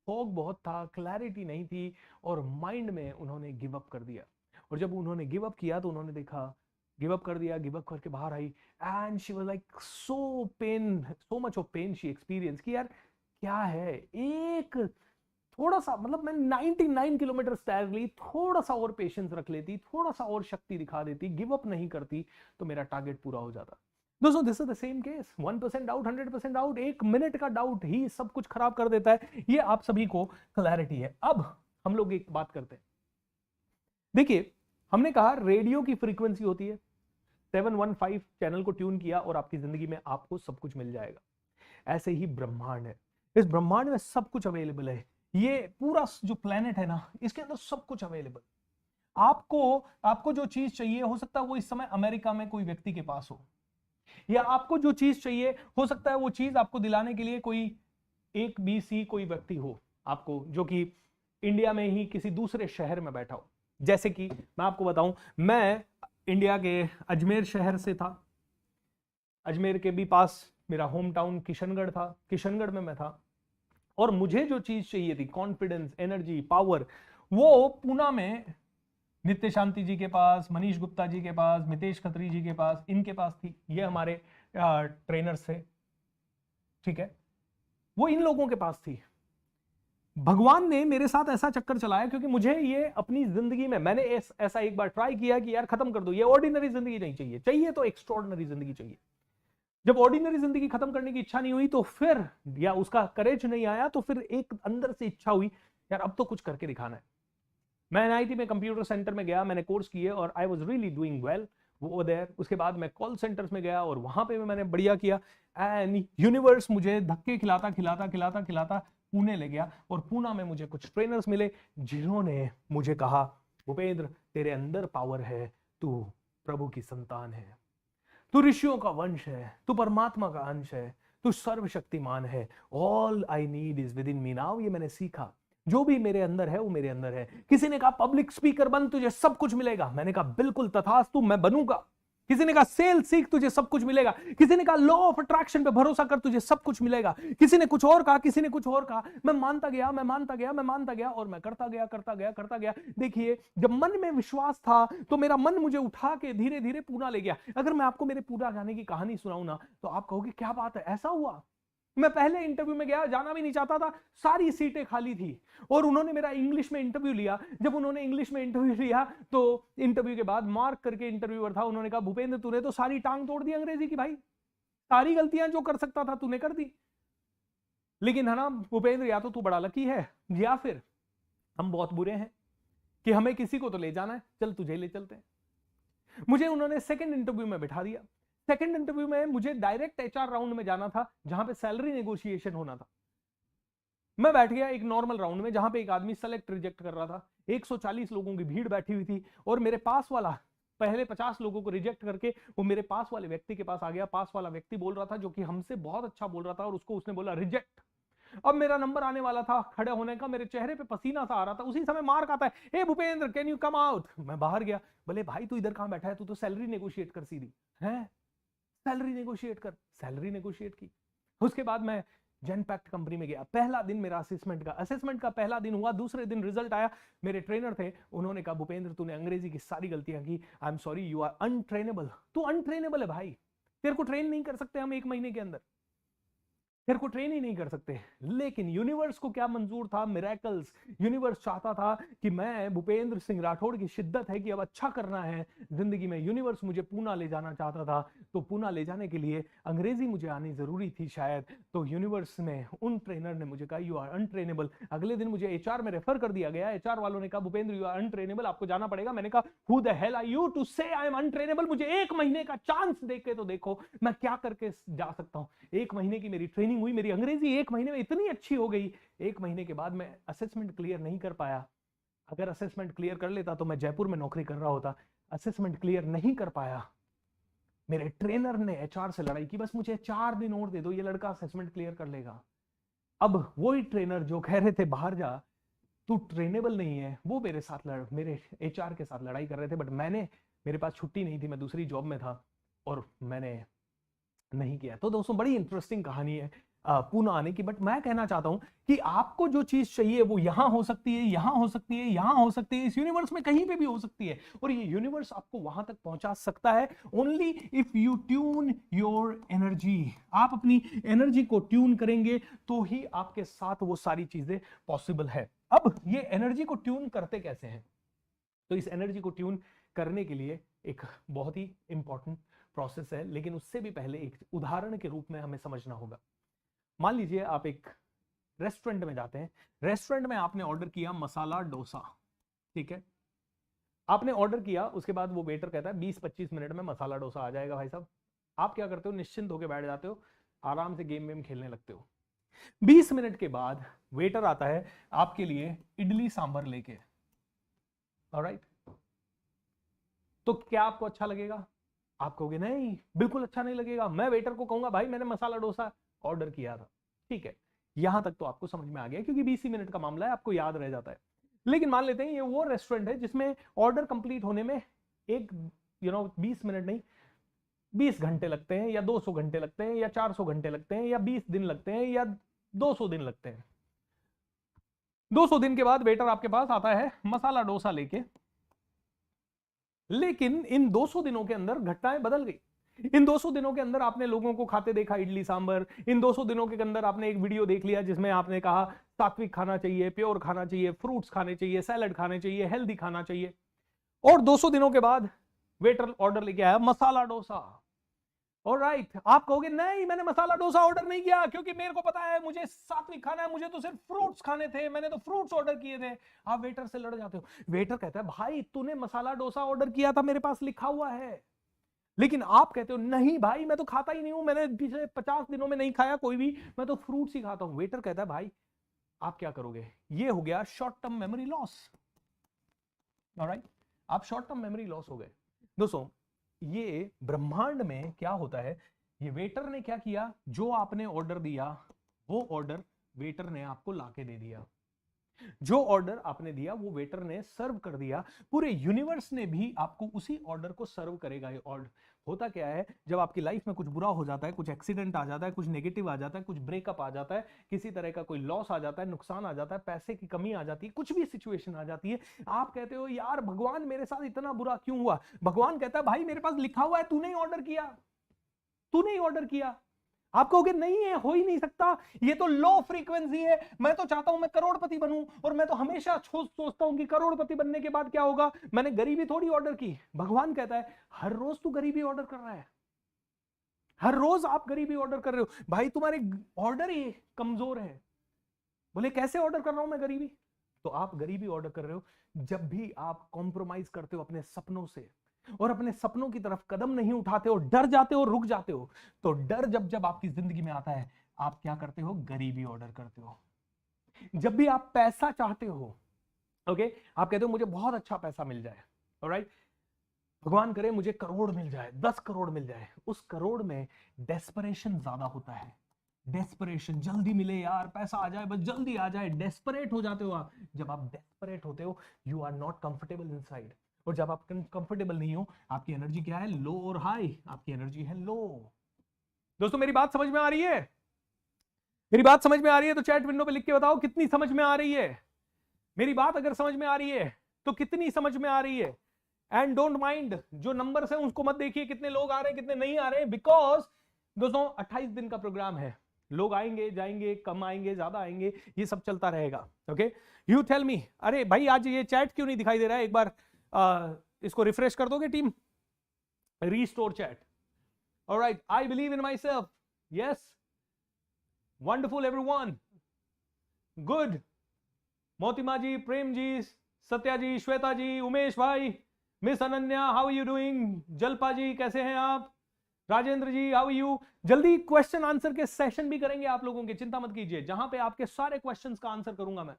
फॉग बहुत था, क्लैरिटी नहीं थी और माइंड में उन्होंने गिव अप कर दिया। और जब उन्होंने गिव अप किया तो उन्होंने देखा, गिव अप कर दिया, गिव अप करके बाहर आई and she was like so much of pain she experience कि यार क्या है, एक थोड़ा सा, मतलब मैं 99 किलोमीटर तैर ली, थोड़ा सा और पेशेंस रख लेती, थोड़ा सा और शक्ति दिखा देती, गिव अप नहीं करती तो मेरा टारगेट पूरा हो जाता। दोस्तों this is the same case, 1% doubt 100% doubt, 1 minute का डाउट ही सब कुछ खराब कर देता है। ये आप सभी को क्लैरिटी है। अब हम लोग एक बात करते हैं, देखिए हमने कहा रेडियो की फ्रीक्वेंसी होती है 715 चैनल को ट्यून किया और आपकी जिंदगी में आपको सब कुछ मिल जाएगा। ऐसे ही ब्रह्मांड है, इस ब्रह्मांड में सब कुछ अवेलेबल है। ये पूरा जो प्लेनेट है ना, इसके अंदर सब कुछ अवेलेबल। आपको जो चीज चाहिए, हो सकता है वो इस समय अमेरिका में कोई व्यक्ति के पास हो, या आपको जो चीज चाहिए हो सकता है वो चीज आपको दिलाने के लिए कोई एक BC कोई व्यक्ति हो आपको, जो कि इंडिया में ही किसी दूसरे शहर में बैठा हो। जैसे कि मैं आपको बताऊं, मैं इंडिया के अजमेर शहर से था, अजमेर के भी पास मेरा होम टाउन किशनगढ़ था, किशनगढ़ में मैं था, और मुझे जो चीज चाहिए थी, कॉन्फिडेंस, एनर्जी, पावर, वो पूना में नित्य शांति जी के पास, मनीष गुप्ता जी के पास, मितेश खत्री जी के पास, इनके पास थी। ये हमारे ट्रेनर्स थे, ठीक है, वो इन लोगों के पास थी। भगवान ने मेरे साथ ऐसा चक्कर चलाया क्योंकि मुझे ये अपनी जिंदगी में, मैंने ऐसा एक बार ट्राई किया कि यार खत्म कर दो, ये ऑर्डिनरी जिंदगी नहीं चाहिए, चाहिए तो एक्स्ट्रॉर्डिनरी जिंदगी चाहिए। जब ऑर्डिनरी जिंदगी खत्म करने की इच्छा नहीं हुई तो फिर, या उसका करेज नहीं आया, तो फिर एक अंदर से इच्छा हुई यार अब तो कुछ करके दिखाना है। मैं NIT में कंप्यूटर सेंटर में गया, मैंने कोर्स किए और I was really doing well over there. उसके बाद मैं कॉल सेंटर्स में गया और वहां पे मैंने बढ़िया किया एंड यूनिवर्स मुझे धक्के खिलाता खिलाता खिलाता खिलाता पुणे ले गया। और पूना में मुझे कुछ ट्रेनर्स मिले जिन्होंने मुझे कहा, भूपेंद्र तेरे अंदर पावर है, तू प्रभु की संतान है, तू ऋषियों का वंश है, तू परमात्मा का अंश है, तू सर्वशक्तिमान है, all I need is with in me now. ये मैंने सीखा, जो भी मेरे अंदर है वो मेरे अंदर है। किसी ने कहा पब्लिक स्पीकर बन, तुझे सब कुछ मिलेगा, मैंने कहा बिल्कुल तथास्तु, मैं बनूंगा। किसी ने कहा सेल सीख, तुझे सब कुछ मिलेगा। किसी ने कहा लॉ ऑफ अट्रैक्शन पे भरोसा कर, तुझे सब कुछ मिलेगा। किसी ने कुछ और कहा, किसी ने कुछ और कहा। मैं मानता गया, मैं मानता गया, मैं मानता गया और मैं करता गया करता गया करता गया। देखिए जब मन में विश्वास था तो मेरा मन मुझे उठा के धीरे धीरे पूना ले गया। अगर मैं आपको मेरे पूना जाने की कहानी सुनाऊं ना तो आप कहोगे क्या बात है, ऐसा हुआ। मैं पहले इंटरव्यू में गया, जाना भी नहीं चाहता था, सारी सीटें खाली थी और उन्होंने मेरा इंग्लिश में इंटरव्यू लिया। जब उन्होंने इंग्लिश में इंटरव्यू लिया तो इंटरव्यू के बाद मार्क करके इंटरव्यूअर था, उन्होंने कहा भूपेंद्र तूने तो सारी टांग तोड़ दी अंग्रेजी की भाई, सारी गलतियां जो कर सकता था तूने कर दी। लेकिन है ना भूपेंद्र, या तो तू बड़ा लकी है या फिर हम बहुत बुरे हैं कि हमें किसी को तो ले जाना है, चल तुझे ले चलते हैं। मुझे उन्होंने सेकंड इंटरव्यू में बिठा दिया। सेकंड इंटरव्यू में मुझे डायरेक्ट HR राउंड में जाना था जहां पे सैलरी नेगोशिएशन होना था। मैं बैठ गया एक नॉर्मल राउंड में जहां पे एक आदमी सेलेक्ट रिजेक्ट कर रहा था। 140 लोगों की भीड़ बैठी हुई थी और मेरे पास वाला पहले 50 लोगों को रिजेक्ट करके वो मेरे पास वाले व्यक्ति के पास आ गया। पास वाला व्यक्ति बोल रहा था, जो कि हमसे बहुत अच्छा बोल रहा था, और उसको उसने बोला रिजेक्ट। अब मेरा नंबर आने वाला था खड़े होने का, मेरे चेहरे पे पसीना सा आ रहा था। उसी समय मार्क आता है, hey Bhupendra can you come out. मैं बाहर गया। बोले भाई तू इधर कहां बैठा है, तू तो सैलरी नेगोशिएट कर सीधी है, सैलरी नेगोशिएट कर। सैलरी नेगोशिएट की। उसके बाद मैं जेनपैक्ट कंपनी में गया। पहला दिन मेरा असेसमेंट का पहला दिन हुआ। दूसरे दिन रिजल्ट आया। मेरे ट्रेनर थे, उन्होंने कहा भूपेंद्र तूने अंग्रेजी की सारी गलतियां की, I am sorry you are untrainable. तू अनट्रेनेबल है भाई, तेरे को ट्रेन नहीं कर सकते हम 1 महीने के अंदर, तेरे को ट्रेन ही नहीं कर सकते। लेकिन यूनिवर्स को क्या मंजूर था, मिरेकल्स। यूनिवर्स चाहता था कि मैं भूपेंद्र सिंह राठौड़ की शिद्दत है कि अब अच्छा करना है जिंदगी में। यूनिवर्स मुझे पूना ले जाना चाहता था, तो पूना ले जाने के लिए अंग्रेजी मुझे आनी जरूरी थी शायद। तो यूनिवर्स में उन ट्रेनर ने मुझे कहा यू आर अनट्रेनेबल। अगले दिन मुझे HR में रेफर कर दिया गया। HR वालों ने कहा भूपेंद्र यू आर अनट्रेनेबल, आपको जाना पड़ेगा। मैंने कहा who the hell are you to say I M अनट्रेनेबल। मुझे 1 महीने का चांस देके तो देखो मैं क्या करके जा सकता हूं। 1 महीने की मेरी ट्रेनिंग हुई, मेरी अंग्रेजी 1 महीने में इतनी अच्छी हो गई। 1 महीने के बाद मैं असेसमेंट क्लियर नहीं कर पाया। अगर असेसमेंट क्लियर कर लेता तो मैं जयपुर में नौकरी कर रहा होता। असेसमेंट क्लियर नहीं कर पाया। मेरे ट्रेनर ने HR से लड़ाई की, बस मुझे 4 दिन और दे दो, ये लड़का असेसमेंट क्लियर कर लेगा। अब वही ट्रेनर जो कह रहे थे बाहर जा, तू ट्रेनेबल नहीं है, वो मेरे साथ मेरे HR के साथ लड़ाई कर रहे थे। बट मेरे पास छुट्टी नहीं थी, मैं दूसरी जॉब में था और मैंने नहीं किया। तो दोस्तों बड़ी इंटरेस्टिंग कहानी है। पुनः आने की, बट मैं कहना चाहता हूं कि आपको जो चीज चाहिए वो यहां हो सकती है, यहां हो सकती है, यहां हो सकती है, इस यूनिवर्स में कहीं पे भी हो सकती है, और ये यूनिवर्स आपको वहां तक पहुंचा सकता है only if you tune your energy. आप अपनी एनर्जी को ट्यून करेंगे तो ही आपके साथ वो सारी चीजें पॉसिबल है। अब ये एनर्जी को ट्यून करते कैसे हैं? तो इस एनर्जी को ट्यून करने के लिए एक बहुत ही इंपॉर्टेंट प्रोसेस है, लेकिन उससे भी पहले एक उदाहरण के रूप में हमें समझना होगा। मान लीजिए आप एक रेस्टोरेंट में जाते हैं, रेस्टोरेंट में आपने ऑर्डर किया मसाला डोसा, ठीक है, आपने ऑर्डर किया, उसके बाद वो वेटर कहता है 20-25 मिनट में मसाला डोसा आ जाएगा भाई साहब। आप क्या करते हो? निश्चिंत होकर बैठ जाते हो, आराम से गेम वेम खेलने लगते हो। 20 मिनट के बाद वेटर आता है आपके लिए इडली सांभर लेके, ऑलराइट, तो क्या आपको अच्छा लगेगा? आप कहोगे नहीं, बिल्कुल अच्छा नहीं लगेगा, मैं वेटर को कहूंगा भाई मैंने मसाला डोसा ऑर्डर किया था। ठीक है, यहां तक तो आपको समझ में आ गया क्योंकि 20 मिनट का मामला है, आपको याद रह जाता है। लेकिन मान लेते हैं ये वो रेस्टोरेंट है जिसमें ऑर्डर कंप्लीट होने में 20 मिनट नहीं 20 घंटे लगते हैं, या 200 घंटे लगते हैं, या 400 घंटे लगते हैं, या 20 दिन लगते हैं, या 200 दिन लगते हैं। 200 दिन के बाद वेटर आपके पास आता है मसाला डोसा लेके, लेकिन इन 200 दिनों के अंदर घटनाएं बदल गई। इन 200 दिनों के अंदर आपने लोगों को खाते देखा इडली सांभर, इन 200 दिनों के अंदर आपने एक वीडियो देख लिया जिसमें आपने कहा सात्विक खाना चाहिए, प्योर खाना चाहिए, फ्रूट्स खाने चाहिए, सैलड खाने चाहिए, हेल्दी खाना चाहिए, और 200 दिनों के बाद वेटर ऑर्डर लेके आया मसाला डोसा। ऑलराइट, आप कहोगे नहीं मैंने मसाला डोसा ऑर्डर नहीं किया क्योंकि मेरे को पता है मुझे सात्विक खाना है, मुझे तो सिर्फ फ्रूट्स खाने थे, मैंने तो फ्रूट्स ऑर्डर किए थे। आप वेटर से लड़ जाते हो। वेटर कहता है भाई तूने मसाला डोसा ऑर्डर किया था, मेरे पास लिखा हुआ है, लेकिन आप कहते हो नहीं भाई मैं तो खाता ही नहीं हूं, मैंने पिछले 50 दिनों में नहीं खाया कोई भी, मैं तो फ्रूट्स ही खाता हूं। वेटर कहता है भाई आप क्या करोगे? ये हो गया short term memory loss. Alright, आप शॉर्ट टर्म मेमोरी लॉस हो गए। दोस्तों ये ब्रह्मांड में क्या होता है, ये वेटर ने क्या किया, जो आपने ऑर्डर दिया वो ऑर्डर वेटर ने आपको लाके दे दिया, जो ऑर्डर आपने दिया वो वेटर ने सर्व कर दिया, पूरे यूनिवर्स ने भी आपको उसी ऑर्डर को सर्व करेगा। ये ऑर्डर होता क्या है, जब आपकी लाइफ में कुछ बुरा हो जाता है, कुछ एक्सीडेंट आ जाता है, कुछ नेगेटिव आ जाता है, कुछ ब्रेकअप आ जाता है, किसी तरह का कोई लॉस आ जाता है, नुकसान आ जाता है, पैसे की कमी आ जाती है, कुछ भी सिचुएशन आ जाती है, आप कहते हो यार भगवान मेरे साथ इतना बुरा क्यों हुआ? भगवान कहता है भाई मेरे पास लिखा हुआ है तूने ही ऑर्डर किया, तूने ही ऑर्डर किया। आप कहोगे नहीं है, हो ही नहीं सकता, ये तो लो फ्रीक्वेंसी है, मैं तो चाहता हूं मैं करोड़पति बनूं, और मैं तो हमेशा सोचता हूं कि करोड़पति बनने के बाद क्या होगा, मैंने गरीबी थोड़ी ऑर्डर की। भगवान कहता है हर रोज तू गरीबी ऑर्डर कर रहा है, हर रोज आप गरीबी ऑर्डर कर रहे हो, भाई तुम्हारे ऑर्डर ही कमजोर है। बोले कैसे ऑर्डर कर रहा हूं मैं गरीबी? तो आप गरीबी ऑर्डर कर रहे हो जब भी आप कॉम्प्रोमाइज करते हो अपने सपनों से, और अपने सपनों की तरफ कदम नहीं उठाते हो, डर जाते हो, रुक जाते हो। तो डर जब जब आपकी जिंदगी में आता है, आप क्या करते हो? गरीबी ऑर्डर करते हो। जब भी आप पैसा चाहते हो, ओके, आप कहते हो मुझे बहुत अच्छा पैसा मिल जाए, ऑलराइट, भगवान करे मुझे करोड़ मिल जाए, 10 करोड़ मिल जाए। उस करोड़ में डेस्परेशन ज्यादा होता है, डेस्परेशन, जल्दी मिले यार, पैसा आ जाए, बस जल्दी आ जाए, डेस्परेट हो जाते हो आप। जब आप डेस्परेट होते हो, you are not comfortable inside, और जब आप कंफर्टेबल नहीं हो, आपकी एनर्जी क्या है? लो और हाई। आपकी एनर्जी है लो। दोस्तों मेरी बात समझ में आ रही है? मेरी बात समझ में आ रही है तो चैट विंडो पे लिख के बताओ कितनी समझ में आ रही है। मेरी बात अगर समझ में आ रही है तो कितनी समझ में आ रही है। एंड डोंट माइंड, जो नंबर्स हैं उसको मत देखिए कितने लोग आ रहे हैं कितने नहीं आ रहे हैं, बिकॉज दोस्तों 28 दिन का प्रोग्राम है, लोग आएंगे जाएंगे, कम आएंगे ज्यादा आएंगे, ये सब चलता रहेगा। ओके, यू टेल मी, अरे भाई आज ये चैट क्यों नहीं दिखाई दे रहा है? एक बार इसको रिफ्रेश कर दोगे team? Restore chat. Alright, I believe in myself, yes, wonderful everyone, good. Motima ji, Prem ji, Satya ji, Shweta ji, Umesh भाई, miss Ananya, how you doing? Jalpa ji कैसे हैं आप? Rajendra ji how you? जल्दी क्वेश्चन आंसर के सेशन भी करेंगे आप लोगों के, चिंता मत कीजिए, जहां पे आपके सारे क्वेश्चंस का आंसर करूंगा मैं।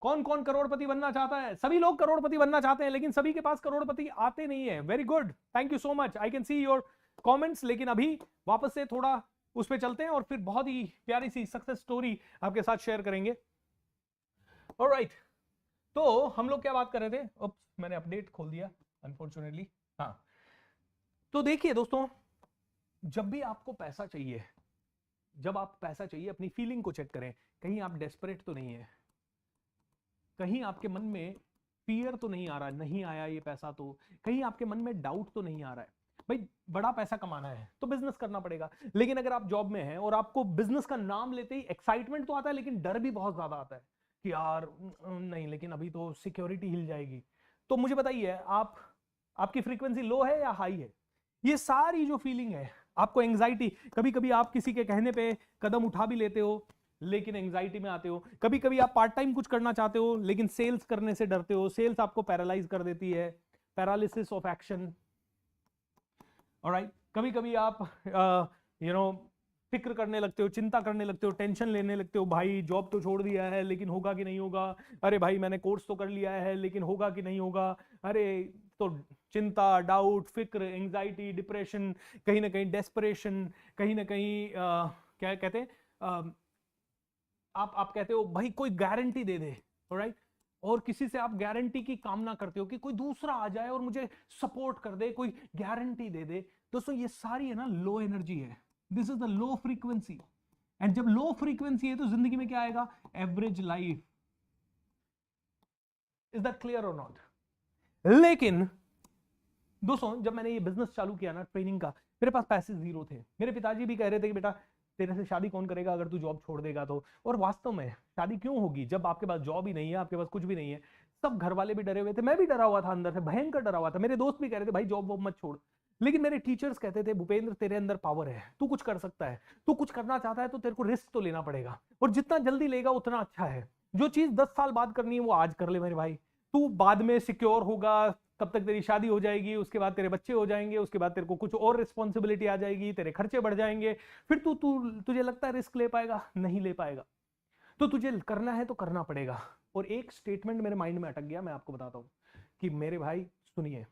कौन कौन करोड़पति बनना चाहता है? सभी लोग करोड़पति बनना चाहते हैं, लेकिन सभी के पास करोड़पति आते नहीं है। Very good, thank you so much, I can see your comments. लेकिन अभी वापस से थोड़ा उस पे चलते हैं और फिर बहुत ही प्यारी सी सक्सेस स्टोरी आपके साथ शेयर करेंगे। ऑलराइट, तो हम लोग क्या बात कर रहे थे? उप्स, मैंने अपडेट खोल दिया अनफॉर्चुनेटली। हाँ, तो देखिए दोस्तों, जब भी आपको पैसा चाहिए, जब आप पैसा चाहिए अपनी फीलिंग को चेक करें, कहीं आप डेस्परेट तो नहीं है, कहीं आपके मन में फियर तो नहीं आ रहा, नहीं आया ये पैसा, तो कहीं आपके मन में डाउट तो नहीं आ रहा है। भाई बड़ा पैसा कमाना है तो बिजनेस करना पड़ेगा, लेकिन अगर आप जॉब में हैं और आपको बिजनेस का नाम लेते ही एक्साइटमेंट तो आता है लेकिन डर भी बहुत ज्यादा आता है कि यार नहीं, लेकिन अभी तो सिक्योरिटी हिल जाएगी, तो मुझे बताइए आपकी फ्रीक्वेंसी लो है या हाई है? ये सारी जो फीलिंग है, आपको एंग्जाइटी, कभी कभी आप किसी के कहने पे कदम उठा भी लेते हो लेकिन एंग्जाइटी में आते हो, कभी कभी आप पार्ट टाइम कुछ करना चाहते हो लेकिन सेल्स करने से डरते हो, सेल्स आपको पैरालाइज कर देती है, पैरालिसिस ऑफ एक्शन। ऑलराइट, कभी कभी आप फिक्र करने लगते हो, चिंता करने लगते हो, टेंशन लेने लगते हो, भाई जॉब तो छोड़ दिया है लेकिन होगा कि नहीं होगा, अरे भाई मैंने कोर्स तो कर लिया है लेकिन होगा कि नहीं होगा, अरे तो चिंता, डाउट, फिक्र, एंग्जाइटी, डिप्रेशन, कहीं ना कहीं डेस्परेशन, कहीं ना कहीं क्या कहते हैं, आप कहते हो भाई कोई गारंटी दे दे, ऑलराइट, और किसी से आप गारंटी की कामना करते हो कि कोई दूसरा आ जाए और मुझे सपोर्ट कर दे, कोई गारंटी दे दे। दोस्तों ये सारी है ना लो एनर्जी है, this is the low frequency. And जब लो फ्रीक्वेंसी है तो जिंदगी में क्या आएगा? Average life. Is that clear और नॉट? लेकिन दोस्तों जब मैंने ये बिजनेस चालू किया ना ट्रेनिंग का, मेरे पास पैसे जीरो थे। मेरे पिताजी भी कह रहे थे कि बेटा तेरे से शादी कौन करेगा अगर तू जॉब छोड़ देगा तो, और वास्तव में शादी क्यों होगी जब आपके पास जॉब ही नहीं है, आपके पास कुछ भी नहीं है। सब घर वाले भी डरे हुए थे, मैं भी डरा हुआ था, अंदर से भयंकर डरा हुआ था। मेरे दोस्त भी कह रहे थे भाई जॉब वॉब मत छोड़, लेकिन मेरे टीचर्स कहते थे भूपेंद्र तेरे अंदर पावर है, तू कुछ कर सकता है, तू कुछ करना चाहता है तो तेरे को रिस्क तो लेना पड़ेगा, और जितना जल्दी लेगा उतना अच्छा है। जो चीज 10 साल बाद करनी है वो आज कर ले मेरे भाई, तू बाद में सिक्योर होगा, तब तक तेरी शादी हो जाएगी, उसके बाद तेरे बच्चे हो जाएंगे, उसके बाद तेरे को कुछ और रिस्पॉन्सिबिलिटी आ जाएगी, तेरे खर्चे बढ़ जाएंगे, फिर तुझे लगता है रिस्क ले पाएगा? नहीं ले पाएगा। तो तुझे करना है तो करना पड़ेगा। और एक स्टेटमेंट मेरे माइंड में अटक गया, मैं आपको बताता हूं कि मेरे भाई सुनिए,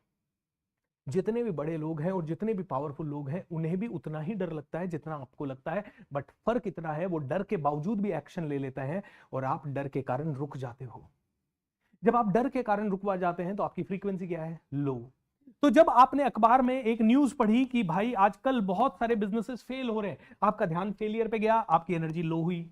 जितने भी बड़े लोग हैं और जितने भी पावरफुल लोग हैं उन्हें भी उतना ही डर लगता है जितना आपको लगता है, बट फर्क इतना है वो डर के बावजूद भी एक्शन ले लेते हैं और आप डर के कारण रुक जाते हो। जब आप डर के कारण रुकवा जाते हैं तो आपकी फ्रीक्वेंसी क्या है? लो। तो जब आपने अखबार में एक न्यूज पढ़ी कि भाई आजकल बहुत सारे बिजनेसेस फेल हो रहे हैं, आपका ध्यान फेलियर पे गया, आपकी एनर्जी लो हुई।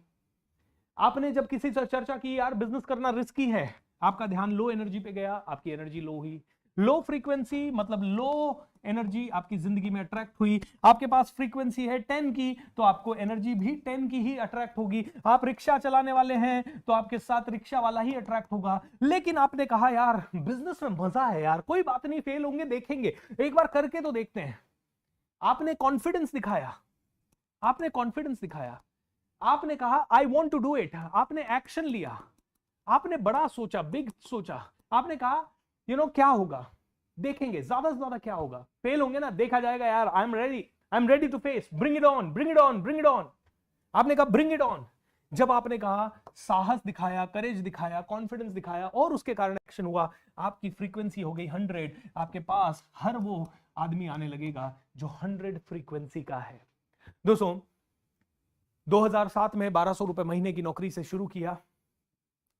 आपने जब किसी से चर्चा की यार बिजनेस करना रिस्की है, आपका ध्यान लो एनर्जी पे गया, आपकी एनर्जी लो हुई। लो फ्रीक्वेंसी मतलब लो एनर्जी आपकी जिंदगी में अट्रैक्ट हुई। आपके पास फ्रीक्वेंसी है 10 की तो आपको एनर्जी भी 10 की ही अट्रैक्ट होगी। आप रिक्शा चलाने वाले हैं तो आपके साथ रिक्शा वाला ही अट्रैक्ट होगा। लेकिन आपने कहा यार बिजनेस में मजा है यार, कोई बात नहीं, फेल होंगे, देखेंगे, एक बार करके तो देखते हैं। आपने कॉन्फिडेंस दिखाया, आपने कॉन्फिडेंस दिखाया, आपने कहा I want to do it, आपने एक्शन लिया, आपने बड़ा सोचा, बिग सोचा, आपने कहा क्या होगा देखेंगे, ज्यादा से ज्यादा क्या होगा, फेल होंगे ना, देखा जाएगा यार, I am ready to face, bring it on, bring it on, bring it on. आपने कहा ब्रिंग इट ऑन। जब आपने कहा, साहस दिखाया, करेज दिखाया, कॉन्फिडेंस दिखाया और उसके कारण एक्शन हुआ, आपकी फ्रीक्वेंसी हो गई 100। आपके पास हर वो आदमी आने लगेगा जो 100 फ्रीक्वेंसी का है। दोस्तों 2007 में 1200 रुपए महीने की नौकरी से शुरू किया,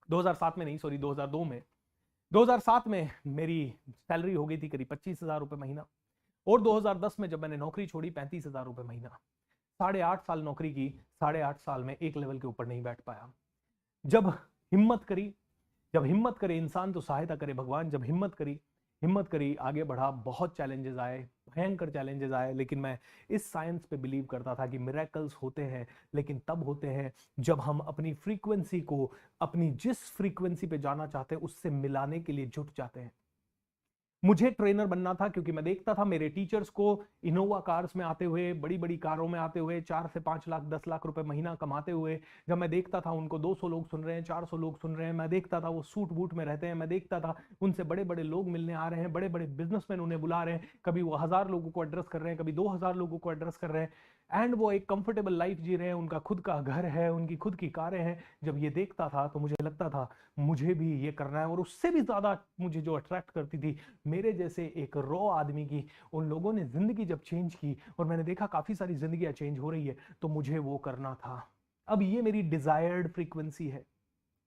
2007 में नहीं, सॉरी 2002 में। 2007 में मेरी सैलरी हो गई थी करीब 25,000 रुपए महीना, और 2010 में जब मैंने नौकरी छोड़ी 35,000 रुपए महीना। 8.5 साल नौकरी की, 8.5 साल में एक लेवल के ऊपर नहीं बैठ पाया। जब हिम्मत करे इंसान तो सहायता करे भगवान। जब हिम्मत करी आगे बढ़ा, बहुत चैलेंजेस आए, भयंकर चैलेंजेस आए, लेकिन मैं इस साइंस पे बिलीव करता था कि मिरेकल्स होते हैं, लेकिन तब होते हैं जब हम अपनी फ्रीक्वेंसी को अपनी जिस फ्रीक्वेंसी पे जाना चाहते हैं उससे मिलाने के लिए जुट जाते हैं। मुझे ट्रेनर बनना था क्योंकि मैं देखता था मेरे टीचर्स को इनोवा कार्स में आते हुए, बड़ी बड़ी कारों में आते हुए, 4 से 5 लाख 10 लाख रुपए महीना कमाते हुए। जब मैं देखता था उनको 200 लोग सुन रहे हैं, 400 लोग सुन रहे हैं, मैं देखता था वो सूट बूट में रहते हैं, मैं देखता था उनसे बड़े बड़े लोग मिलने आ रहे हैं, बड़े बड़े बिजनेसमैन उन्हें बुला रहे हैं, कभी वो 1000 लोगों को एड्रेस कर रहे हैं, कभी 2000 लोगों को एड्रेस कर रहे हैं, एंड वो एक कंफर्टेबल लाइफ जी रहे हैं, उनका खुद का घर है, उनकी खुद की कारें हैं। जब ये देखता था तो मुझे लगता था मुझे भी ये करना है। और उससे भी ज्यादा मुझे जो अट्रैक्ट करती थी, मेरे जैसे एक रॉ आदमी की उन लोगों ने जिंदगी जब चेंज की और मैंने देखा काफी सारी जिंदगियां चेंज हो रही है, तो मुझे वो करना था। अब ये मेरी डिजायर्ड फ्रीक्वेंसी है।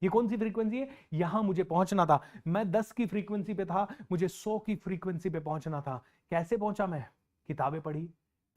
ये कौन सी फ्रीक्वेंसी है? यहां मुझे पहुंचना था। मैं 10 की फ्रीक्वेंसी पे था, मुझे 100 की फ्रीक्वेंसी पे पहुंचना था। कैसे पहुंचा मैं? किताबें पढ़ी,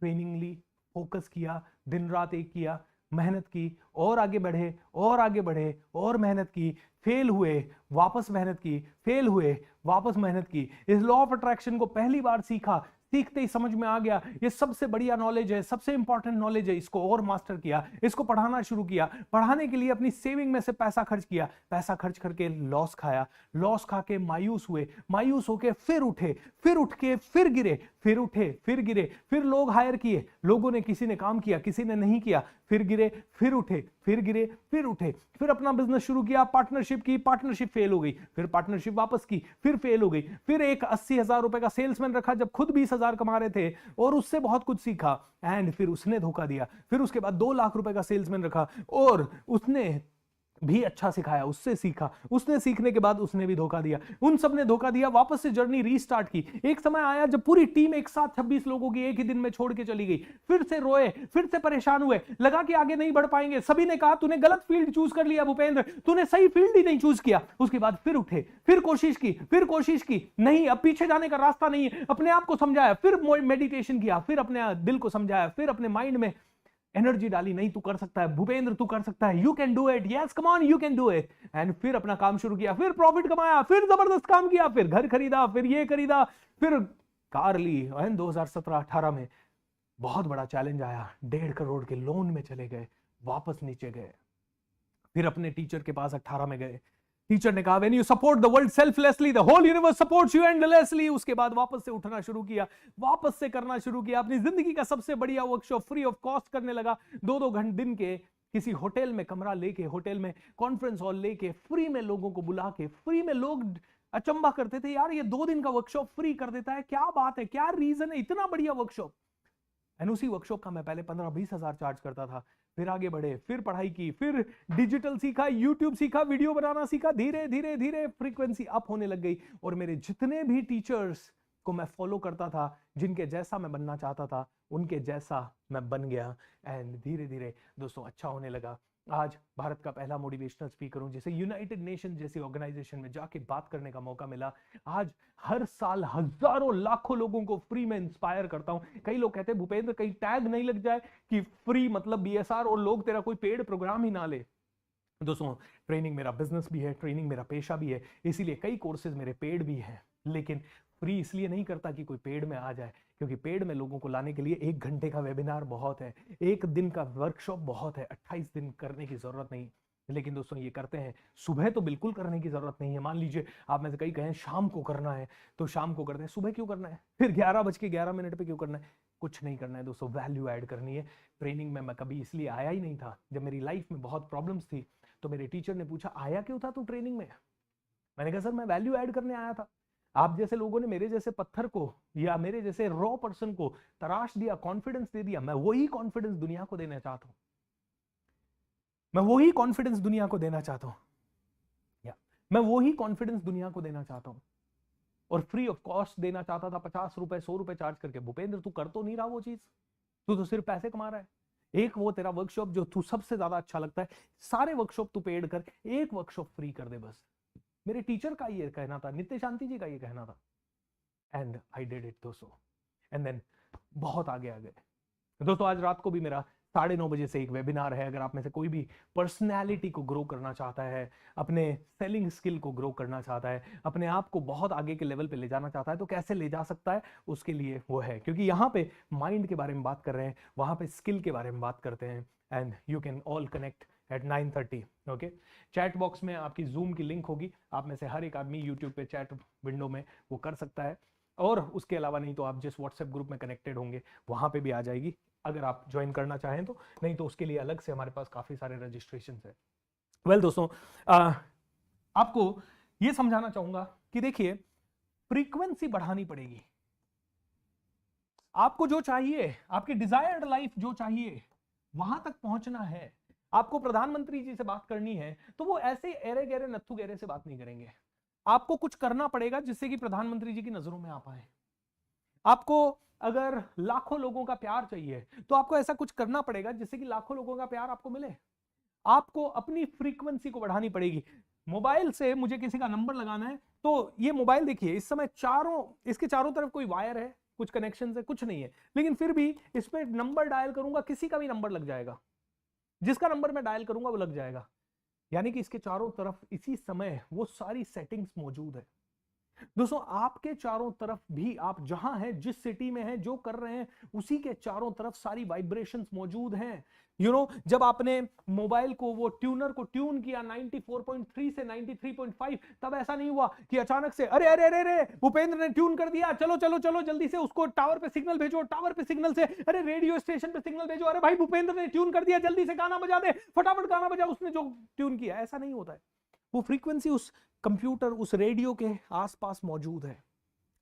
ट्रेनिंग ली, फोकस किया, दिन रात एक किया, मेहनत की और आगे बढ़े और आगे बढ़े और मेहनत की, फेल हुए, वापस मेहनत की, फेल हुए, वापस मेहनत की। इस लॉ ऑफ अट्रैक्शन को पहली बार सीखा, सीखते ही समझ में आ गया ये सबसे बढ़िया नॉलेज है, सबसे इंपॉर्टेंट नॉलेज है, इसको और मास्टर किया, इसको पढ़ाना शुरू किया, पढ़ाने के लिए अपनी सेविंग में से पैसा खर्च किया, पैसा खर्च करके लॉस खाया, लॉस खा के मायूस हुए, मायूस होके फिर उठे, फिर उठ के फिर गिरे, फिर उठे, फिर गिरे, फिर लोग हायर किए, लोगों ने, किसी ने काम किया, किसी ने नहीं किया, फिर गिरे, फिर उठे, फिर गिरे, फिर उठे, फिर अपना बिजनेस शुरू किया, पार्टनरशिप की, पार्टनरशिप फेल हो गई, फिर पार्टनरशिप वापस की, फिर फेल हो गई, फिर एक 80,000 रुपए का सेल्समैन रखा जब खुद 20,000 कमा रहे थे और उससे बहुत कुछ सीखा, एंड फिर उसने धोखा दिया, फिर उसके बाद 2 लाख रुपए का सेल्समैन रखा और उसने भी अच्छा सिखाया, उससे सीखा, उसने सीखने के बाद उसने भी धोखा दिया, उन सब ने धोखा दिया, वापस से जर्नी रीस्टार्ट की। एक समय आया जब पूरी टीम एक साथ 26 लोगों की एक ही दिन में छोड़ के चली गई, फिर से रोए, फिर से परेशान हुए, लगा कि आगे नहीं बढ़ पाएंगे, सभी ने कहा तूने गलत फील्ड चूज कर लिया भूपेंद्र, तूने सही फील्ड ही नहीं चूज किया। उसके बाद फिर उठे, फिर कोशिश की, फिर कोशिश की, नहीं अब पीछे जाने का रास्ता नहीं है, अपने आप को समझाया, फिर मेडिटेशन किया, फिर अपने दिल को समझाया, फिर अपने माइंड में एनर्जी डाली, नहीं तू कर सकता है भूपेंद्र, तू कर सकता है, you can do it, yes come on you can do it, and फिर अपना काम शुरू किया, फिर प्रॉफिट कमाया, फिर जबरदस्त काम किया, फिर घर खरीदा, फिर ये खरीदा, फिर कार ली, एंड 2017-18 में बहुत बड़ा चैलेंज आया, 1.5 करोड़ के लोन में चले गए, वापस नीचे गए, फिर अपने टीचर के पास 18 में गए, टीचर ने कहा when you support the world selflessly the whole universe supports you endlessly. उसके बाद वापस से उठना शुरू किया, वापस से करना शुरू किया, अपनी जिंदगी का सबसे बढ़िया वर्कशॉप फ्री ऑफ कॉस्ट करने लगा, 2-2 घंटे दिन के किसी होटल में कमरा लेके, होटल में कॉन्फ्रेंस हॉल लेके, फ्री में लोगों को बुला के, फ्री में लोग अचंबा करते थे, यार ये 2 दिन का वर्कशॉप फ्री कर देता है, क्या बात है, क्या रीजन है, इतना बढ़िया वर्कशॉप। एंड उसी वर्कशॉप का मैं पहले 15-20 हजार चार्ज करता था, फिर आगे बढ़े, फिर पढ़ाई की, फिर डिजिटल सीखा, यूट्यूब सीखा, वीडियो बनाना सीखा, धीरे धीरे धीरे फ्रीक्वेंसी अप होने लग गई, और मेरे जितने भी टीचर्स को मैं फॉलो करता था, जिनके जैसा मैं बनना चाहता था, उनके जैसा मैं बन गया, एंड धीरे धीरे दोस्तों अच्छा होने लगा। आज भारत का पहला मोटिवेशनल स्पीकर हूं, जिसे यूनाइटेड नेशन जैसी ऑर्गेनाइजेशन में जाके बात करने का मौका मिला। आज हर साल हजारों लाखों लोगों को फ्री में इंस्पायर करता हूं। कई लोग कहते हैं भूपेंद्र कहीं टैग नहीं लग जाए कि फ्री मतलब बीएसआर और लोग तेरा कोई पेड प्रोग्राम ही ना ले। दोस्तों ट्रेनिंग मेरा बिजनेस भी है, ट्रेनिंग मेरा पेशा भी है, इसीलिए कई कोर्सेज मेरे पेड भी हैं, लेकिन फ्री इसलिए नहीं करता कि कोई पेड में आ जाए, क्योंकि पेड में लोगों को लाने के लिए 1 घंटे का वेबिनार बहुत है, 1 दिन का वर्कशॉप बहुत है, 28 दिन करने की जरूरत नहीं। लेकिन दोस्तों ये करते हैं, सुबह तो बिल्कुल करने की जरूरत नहीं है। मान लीजिए आप में से कई कहें शाम को करना है, तो शाम को करते हैं, सुबह क्यों करना है, फिर 11:11 पे क्यों करना है, कुछ नहीं करना है दोस्तों, वैल्यू ऐड करनी है। ट्रेनिंग में मैं कभी इसलिए आया ही नहीं था, जब मेरी लाइफ में बहुत प्रॉब्लम्स थी, तो मेरे टीचर ने पूछा आया क्यों था तू ट्रेनिंग में, मैंने कहा सर मैं वैल्यू ऐड करने आया था। आप जैसे लोगों ने मेरे जैसे पत्थर को या मेरे जैसे रॉ पर्सन को तराश दिया, कॉन्फिडेंस दे दिया, मैं वही कॉन्फिडेंस दुनिया को देना चाहता हूं, मैं वही कॉन्फिडेंस दुनिया को देना चाहता हूं, या मैं वही कॉन्फिडेंस दुनिया को देना चाहता हूं, और फ्री ऑफ कॉस्ट देना चाहता था, 50 रुपए 100 रुपए चार्ज करके। भूपेंद्र तू कर तो नहीं रहा वो चीज, तू तो सिर्फ पैसे कमा रहा है। एक वो तेरा वर्कशॉप जो तू सबसे ज्यादा अच्छा लगता है, सारे वर्कशॉप तू पेड कर, एक वर्कशॉप फ्री कर दे बस। मेरे टीचर का ये कहना था, नित्य शांति जी का ये कहना था, एंड आई डिड इट दोस्तों, एंड देन बहुत आगे आ गए दोस्तों। आज रात को भी मेरा 9:30 बजे से एक वेबिनार है। अगर आप में से कोई भी पर्सनैलिटी को ग्रो करना चाहता है, अपने सेलिंग स्किल को ग्रो करना चाहता है, अपने आप को बहुत आगे के लेवल पे ले जाना चाहता है, तो कैसे ले जा सकता है, उसके लिए वो है। क्योंकि यहाँ पे माइंड के बारे में बात कर रहे हैं, वहां पे स्किल के बारे में बात करते हैं, and you can all connect at 9:30 okay. Chat box में आपकी जूम की लिंक होगी, आप में से हर एक आदमी यूट्यूब पे चैट विंडो में वो कर सकता है, और उसके अलावा नहीं तो आप जिस व्हाट्सएप ग्रुप में कनेक्टेड होंगे वहां पे भी आ जाएगी, अगर आप ज्वाइन करना चाहें तो, नहीं तो उसके लिए अलग से हमारे पास काफी सारे रजिस्ट्रेशन है। वेल दोस्तों, आपको ये समझाना चाहूंगा कि देखिए फ्रीक्वेंसी बढ़ानी पड़ेगी। आपको जो चाहिए, आपकी डिजायर्ड लाइफ जो चाहिए, वहां तक पहुंचना है। आपको प्रधानमंत्री जी से बात करनी है तो वो ऐसे एरे गहरे नत्थु गहरे से बात नहीं करेंगे, आपको कुछ करना पड़ेगा जिससे कि प्रधानमंत्री जी की नजरों में आ पाए। आपको अगर लाखों लोगों का प्यार चाहिए तो आपको ऐसा कुछ करना पड़ेगा जिससे कि लाखों लोगों का प्यार आपको मिले। आपको अपनी फ्रीक्वेंसी को बढ़ानी पड़ेगी। मोबाइल से मुझे किसी का नंबर लगाना है, तो ये मोबाइल देखिए इस समय इसके चारों तरफ कोई वायर है, कुछ कनेक्शन है, कुछ नहीं है, लेकिन फिर भी इस पे नंबर डायल करूंगा, किसी का भी नंबर लग जाएगा। जिसका नंबर मैं डायल करूंगा वो लग जाएगा। यानी कि इसके चारों तरफ इसी समय वो सारी सेटिंग्स मौजूद है। दोस्तों आपके चारों तरफ भी, आप जहां हैं, जिस सिटी में हैं, जो कर रहे हैं, उसी के चारों तरफ सारी वाइब्रेशंस मौजूद हैं। जब आपने मोबाइल को, वो ट्यूनर को ट्यून किया 94.3 से 93.5, तब ऐसा नहीं हुआ कि अचानक से अरे अरे अरे अरे भूपेंद्र ने ट्यून कर दिया, चलो चलो चलो जल्दी से उसको टावर पे सिग्नल भेजो, टावर पे सिग्नल से अरे रेडियो स्टेशन पे सिग्नल भेजो, अरे भाई भूपेंद्र ने ट्यून कर दिया, जल्दी से गाना बजा दे, फटाफट गाना बजा, उसने जो ट्यून किया। ऐसा नहीं होता है। वो फ्रीक्वेंसी उस कंप्यूटर, उस रेडियो के आसपास मौजूद है।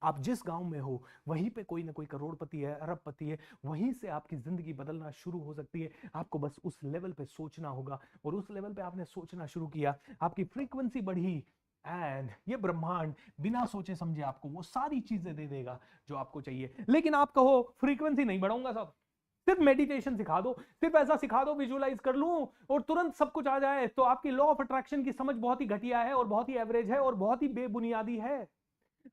आप जिस गांव में हो वहीं पे कोई ना कोई करोड़पति है, अरबपति है, वहीं से आपकी जिंदगी बदलना शुरू हो सकती है। आपको बस उस लेवल पे सोचना होगा, और उस लेवल पे आपने सोचना शुरू किया, आपकी फ्रीक्वेंसी बढ़ी, एंड ये ब्रह्मांड बिना सोचे समझे आपको वो सारी चीजें दे देगा जो आपको चाहिए। लेकिन आप कहो फ्रीक्वेंसी नहीं बढ़ाऊंगा साहब, सिर्फ मेडिटेशन सिखा दो, सिर्फ ऐसा सिखा दो विजुअलाइज कर लूं और तुरंत सब कुछ आ जाए, तो आपकी लॉ ऑफ अट्रैक्शन की समझ बहुत ही घटिया है और बहुत ही एवरेज है और बहुत ही बेबुनियादी है।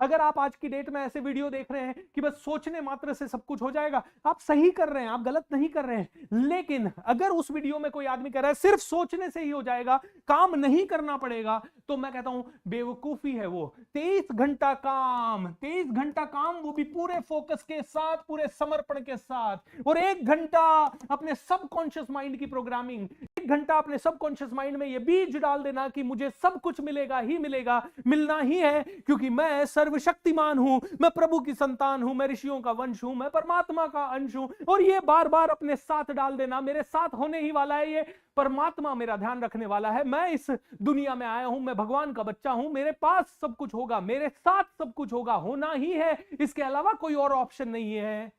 अगर आप आज की डेट में ऐसे वीडियो देख रहे हैं कि बस सोचने मात्र से सब कुछ हो जाएगा, आप सही कर रहे हैं, आप गलत नहीं कर रहे हैं। लेकिन अगर उस वीडियो में कोई आदमी कह रहा है सिर्फ सोचने से ही हो जाएगा, काम नहीं करना पड़ेगा, तो मैं कहता हूं बेवकूफी है वो। 23 घंटा काम, 23 घंटा काम, वो भी पूरे फोकस के साथ, पूरे समर्पण के साथ, और 1 घंटा अपने सबकॉन्शियस माइंड की प्रोग्रामिंग, 1 घंटा अपने सबकॉन्शियस माइंड में ये बीज डाल देना कि मुझे सब कुछ मिलेगा ही मिलेगा, मिलना ही है, क्योंकि मैं सर्वशक्तिमान हूं, मैं प्रभु की संतान हूं, मैं ऋषियों का वंश हूं, मैं परमात्मा का अंश हूं। और ये बार बार अपने साथ डाल देना, मेरे साथ होने ही वाला है, ये परमात्मा मेरा ध्यान रखने वाला है, मैं इस दुनिया में आया हूं, मैं भगवान का बच्चा हूं, मेरे पास सब कुछ होगा, मेरे साथ सब कुछ होगा, होना ही है, इसके अलावा कोई और ऑप्शन नहीं है।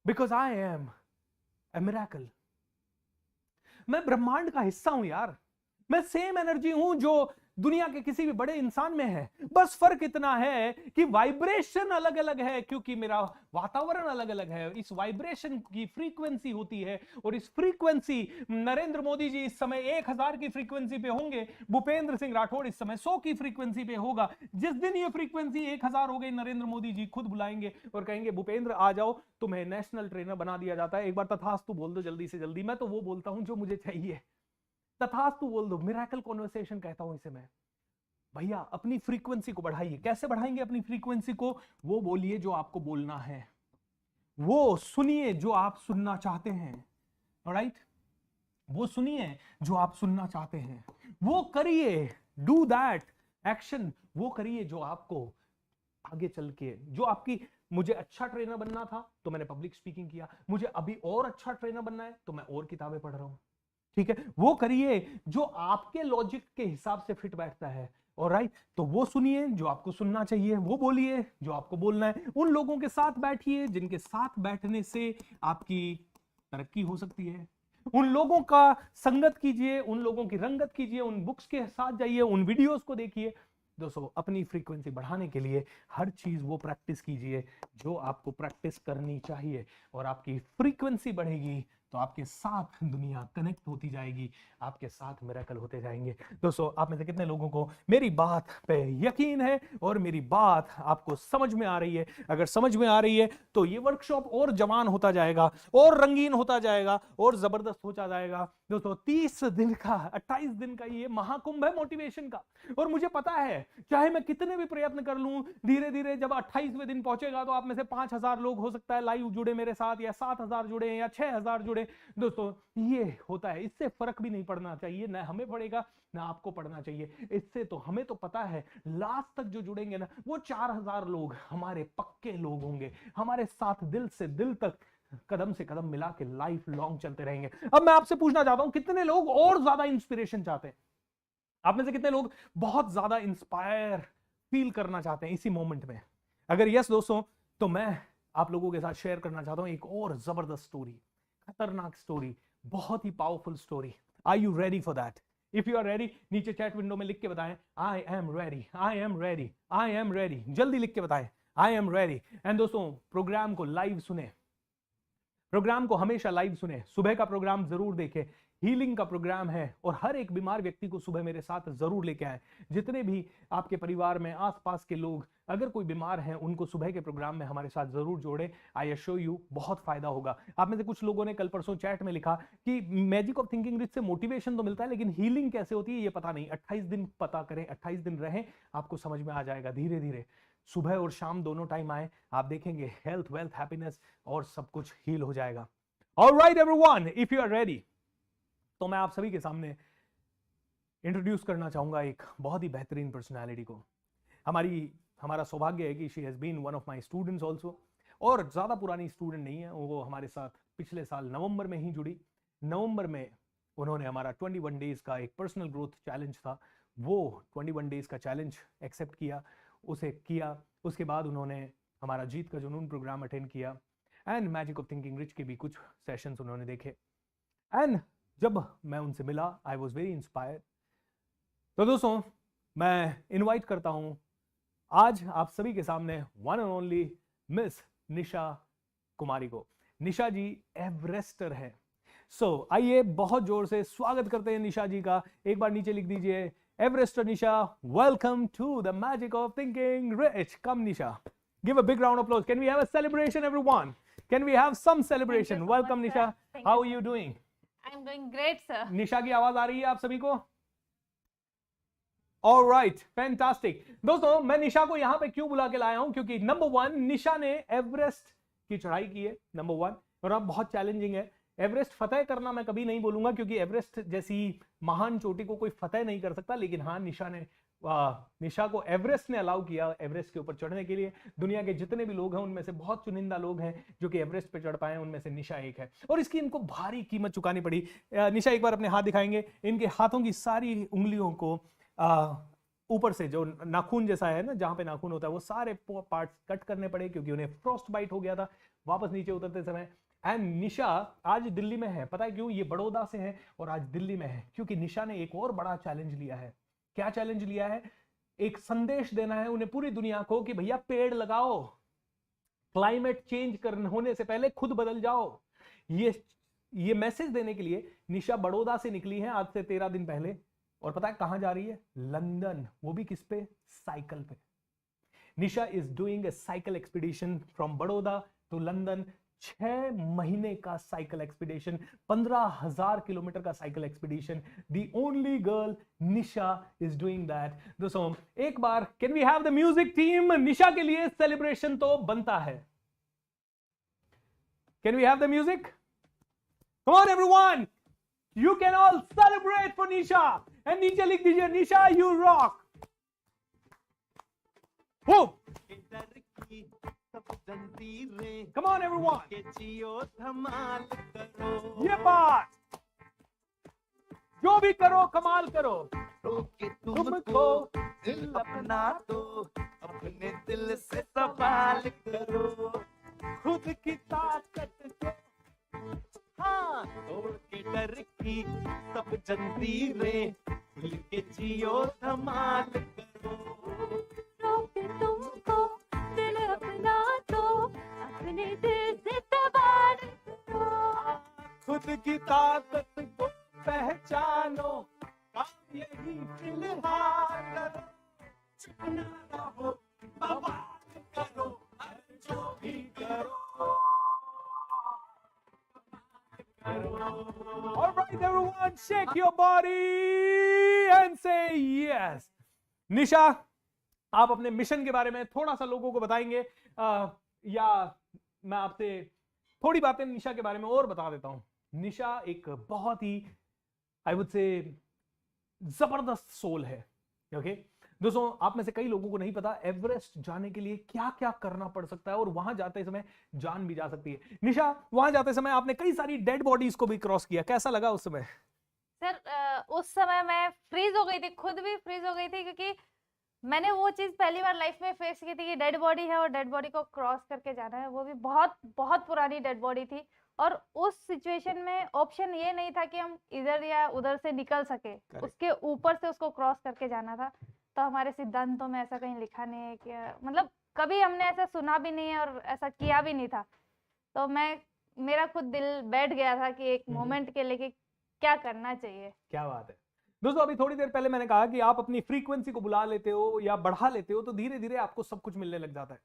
Because I am a miracle. मैं ब्रह्मांड का हिस्सा हूं यार। मैं सेम एनर्जी हूं जो दुनिया के किसी भी बड़े इंसान में है, बस फर्क इतना है कि वाइब्रेशन अलग अलग है, क्योंकि मेरा वातावरण अलग अलग है। इस वाइब्रेशन की फ्रीक्वेंसी होती है, और इस फ्रीक्वेंसी, नरेंद्र मोदी जी इस समय 1000 की फ्रीक्वेंसी पे होंगे, भूपेंद्र सिंह राठौड़ इस समय 100 की फ्रीक्वेंसी पे होगा। जिस दिन ये फ्रीक्वेंसी 1000 हो गई, नरेंद्र मोदी जी खुद बुलाएंगे और कहेंगे भूपेंद्र आ जाओ, तुम्हें नेशनल ट्रेनर बना दिया जाता है, एक बार तथास्तु बोल दो जल्दी से जल्दी। मैं तो वो बोलता हूं जो मुझे चाहिए, तथास्तु बोल दो, मिरेकल कॉन्वर्सेशन कहता हूं इसे मैं। भैया अपनी फ्रीक्वेंसी को बढ़ाइए। कैसे बढ़ाएंगे अपनी फ्रीक्वेंसी को? वो बोलिए जो आपको बोलना है, वो सुनिए जो आप सुनना चाहते हैं, ऑलराइट? वो सुनिए जो आप सुनना चाहते हैं, वो करिए, डू दैट एक्शन, वो करिए जो आपको आगे चल के, जो आपकी, मुझे अच्छा ट्रेनर बनना था तो मैंने पब्लिक स्पीकिंग किया, मुझे अभी और अच्छा ट्रेनर बनना है तो मैं और किताबें पढ़ रहा हूं, ठीक है? वो करिए जो आपके लॉजिक के हिसाब से फिट बैठता है, ऑलराइट? तो वो सुनिए जो आपको सुनना चाहिए, वो बोलिए जो आपको बोलना है, उन लोगों के साथ बैठिए जिनके साथ बैठने से आपकी तरक्की हो सकती है, उन लोगों का संगत कीजिए, उन लोगों की रंगत कीजिए, उन बुक्स के साथ जाइए, उन वीडियोस को देखिए। दोस्तों अपनी फ्रीक्वेंसी बढ़ाने के लिए हर चीज वो प्रैक्टिस कीजिए जो आपको प्रैक्टिस करनी चाहिए, और आपकी फ्रीक्वेंसी बढ़ेगी तो आपके साथ दुनिया कनेक्ट होती जाएगी, आपके साथ मिरेकल होते जाएंगे। दोस्तों आप में से कितने लोगों को मेरी बात पे यकीन है और मेरी बात आपको समझ में आ रही है? अगर समझ में आ रही है तो ये वर्कशॉप और जवान होता जाएगा, और रंगीन होता जाएगा, और जबरदस्त होता जाएगा। दोस्तों 30 दिन का, 28 दिन का ये महाकुंभ है मोटिवेशन का, और मुझे पता है चाहे मैं कितने भी प्रयत्न कर लूं, धीरे धीरे जब 28वें दिन पहुंचेगा तो आप में से 5000 लोग हो सकता है लाइव जुड़े मेरे साथ, या 7000 जुड़े, या 6000 जुड़े। दोस्तों ये होता है, इससे फर्क भी नहीं पड़ना चाहिए, ना हमें पड़ेगा ना आपको पड़ना चाहिए। इससे तो हमें तो पता है लास्ट तक जो जुड़ेंगे ना, वो 4000 लोग हमारे पक्के लोग होंगे, हमारे साथ दिल से दिल तक कदम से कदम मिला के लाइफ लॉन्ग चलते रहेंगे। अब मैं आपसे पूछना चाहता हूं, कितने लोग और ज्यादा इंस्पिरेशन चाहते हैं? आप में से कितने लोग बहुत ज्यादा इंस्पायर फील करना चाहते हैं इसी मोमेंट में? अगर यस दोस्तों, तो मैं आप लोगों के साथ शेयर करना चाहता हूं एक और जबरदस्त स्टोरी, खतरनाक स्टोरी, बहुत ही powerful story. Are you ready for that? If you are ready, नीचे चैट विंडो में लिख के बताएं I am ready, I am ready, I am ready. जल्दी लिख के बताएं आई एम रेडी। एंड दोस्तों प्रोग्राम को लाइव सुने, प्रोग्राम को हमेशा लाइव सुने, सुबह का प्रोग्राम जरूर देखें। हीलिंग का प्रोग्राम है और हर एक बीमार व्यक्ति को सुबह मेरे साथ जरूर लेके आए। जितने भी आपके परिवार में आसपास के लोग अगर कोई बीमार हैं उनको सुबह के प्रोग्राम में हमारे साथ जरूर जोड़ें। आई एश्योर यू बहुत फायदा होगा। आप में से कुछ लोगों ने कल परसों चैट में लिखा कि मैजिक ऑफ थिंकिंग रिच से मोटिवेशन तो मिलता है लेकिन हीलिंग कैसे होती है ये पता नहीं। 28 दिन पता करें, 28 दिन रहें, आपको समझ में आ जाएगा धीरे धीरे। सुबह और शाम दोनों टाइम आए, आप देखेंगे हेल्थ, वेल्थ, हैप्पीनेस और सब कुछ हील हो जाएगा। Alright everyone, if you are ready तो मैं आप सभी के सामने इंट्रोड्यूस करना चाहूंगा एक बहुत ही बेहतरीन पर्सनालिटी को। हमारा सौभाग्य है कि she has been one of my students also, और ज्यादा पुरानी स्टूडेंट नहीं है वो, हमारे साथ पिछले साल नवंबर में ही जुड़ी। नवंबर में उन्होंने हमारा 21 डेज का एक पर्सनल ग्रोथ चैलेंज था, वो 21 डेज का चैलेंज एक्सेप्ट किया, उसे किया। उसके बाद उन्होंने हमारा जीत का जुनून प्रोग्राम अटेंड किया and magic of thinking rich के भी कुछ सेशंस उन्होंने देखे। एंड जब मैं उनसे मिला आई वॉज वेरी इंस्पायर्ड। तो दोस्तों मैं इनवाइट करता हूं आज आप सभी के सामने one and only miss Nisha Kumari को। निशा जी एवरेस्टर है। सो आइए बहुत जोर से स्वागत करते हैं निशा जी का। एक बार नीचे लिख दीजिए everester Nisha, welcome to the magic of thinking rich. Come Nisha, give a big round of applause. Can we have a celebration everyone? Can we have some celebration? Thank you so Welcome much, Nisha, sir. Thank how you. are you doing? I'm doing great, sir. निशा की आवाज आ रही है आप सभी को? All right, fantastic. दोस्तों मैं निशा को यहाँ पे क्यों बुला के लाया हूँ, क्योंकि नंबर 1 निशा ने एवरेस्ट की चढ़ाई की है, नंबर 1, और अब बहुत चैलेंजिंग है। एवरेस्ट फतेह करना मैं कभी नहीं बोलूंगा क्योंकि एवरेस्ट जैसी महान चोटी को कोई फतेह नहीं कर सकता, लेकिन हाँ निशा को एवरेस्ट ने अलाउ किया एवरेस्ट के ऊपर चढ़ने के लिए। दुनिया के जितने भी लोग हैं उनमें से बहुत चुनिंदा लोग हैं जो कि एवरेस्ट पे चढ़ पाए, उनमें से निशा एक है, और इसकी इनको भारी कीमत चुकानी पड़ी। निशा एक बार अपने हाथ दिखाएंगे। इनके हाथों की सारी उंगलियों को ऊपर से जो नाखून जैसा है ना, जहां पे नाखून होता है, वो सारे पार्ट्स कट करने पड़े क्योंकि उन्हें फ्रॉस्ट बाइट हो गया था वापस नीचे उतरते समय। एंड निशा आज दिल्ली में है। पता है क्यों? ये बड़ौदा से है और आज दिल्ली में है क्योंकि निशा ने एक और बड़ा चैलेंज लिया है। क्या चैलेंज लिया है? एक संदेश देना है उन्हें पूरी दुनिया को कि भैया पेड़ लगाओ, क्लाइमेट चेंज होने से पहले खुद बदल जाओ। ये मैसेज देने के लिए निशा बड़ौदा से निकली है आज से 13 दिन पहले, और पता है कहां जा रही है? लंदन। वो भी किस पे? साइकिल पे। Nisha is doing a cycle expedition from Baroda to London. 6 महीने का साइकिल एक्सपीडिशन, 15,000 किलोमीटर का cycle expedition. The only girl Nisha is doing that. दोस्तों एक बार can we have the music team? Nisha के लिए सेलिब्रेशन तो बनता है। Can we have the music? Come on everyone, you can all celebrate for Nisha. And नीचे लिख दीजिए निशा यू रॉक। सब जंजीरें Come on everyone, के जियो धमाल करो। ये बात, जो भी करो कमाल करो। रोके तुमको दिल अपना दो, अपने दिल से सवाल करो। खुद की ताकत को हाँ तोड़ के डर की सब जंजीरें, खुल के जियो धमाल करो। रोके तुमको दिल अपना दो, अपने दिल से सवाल करो। खुद की ताकत को पहचानो, काम यही फिलहाल करो। चुपना रहो, बवाल करो, अरे जो भी करो। All right everyone, shake your body and say yes. निशा, आप अपने मिशन के बारे में थोड़ा सा लोगों को बताएंगे, या मैं आपसे थोड़ी बातें निशा के बारे में और बता देता हूं। निशा एक बहुत ही आई वुड से जबरदस्त सोल है। ओके दोस्तों, आप में से कई लोगों को नहीं पता एवरेस्ट जाने के लिए क्या क्या करना पड़ सकता है और वहां जाते समय जान भी जा सकती है। निशा, वहां जाते समय आपने कई सारी डेड बॉडीज को भी क्रॉस किया, कैसा लगा उस समय? सर उस समय मैं फ्रीज हो गई थी, खुद भी फ्रीज हो गई थी, क्योंकि मैंने वो चीज पहली बार लाइफ में फेस की थी कि डेड बॉडी है और डेड बॉडी को क्रॉस करके जाना है। वो भी बहुत बहुत पुरानी डेड बॉडी थी, और उस सिचुएशन में ऑप्शन ये नहीं था कि हम इधर या उधर से निकल सके, उसके ऊपर से उसको क्रॉस करके जाना था। तो हमारे सिद्धांतों में ऐसा कहीं लिखा नहीं है कि, मतलब कभी हमने ऐसा सुना भी नहीं है और ऐसा किया भी नहीं था। तो मेरा खुद दिल बैठ गया था कि एक मोमेंट के लिए कि क्या करना चाहिए। क्या बात है दोस्तों। अभी थोड़ी देर पहले मैंने कहा कि आप अपनी फ्रीक्वेंसी को बुला लेते हो या बढ़ा लेते हो तो धीरे धीरे आपको सब कुछ मिलने लग जाता है।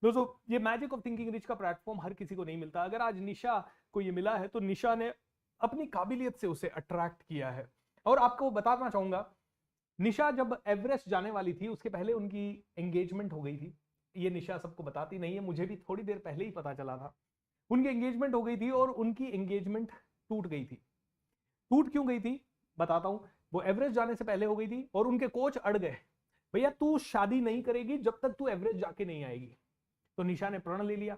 दोस्तों ये मैजिक ऑफ थिंकिंग रिच का प्लेटफॉर्म हर किसी को नहीं मिलता। अगर आज निशा को ये मिला है तो निशा ने अपनी काबिलियत से उसे अट्रैक्ट किया है। और आपको बताना चाहूंगा, निशा जब एवरेस्ट जाने वाली थी उसके पहले उनकी एंगेजमेंट हो गई थी। ये निशा सबको बताती नहीं है, मुझे भी थोड़ी देर पहले ही पता चला था। उनकी एंगेजमेंट हो गई थी और उनकी एंगेजमेंट टूट गई थी। टूट क्यों गई थी बताता हूं। वो एवरेस्ट जाने से पहले हो गई थी और उनके कोच अड़ गए, भैया तू शादी नहीं करेगी जब तक तू एवरेस्ट जाके नहीं आएगी। तो निशा ने प्रण ले लिया,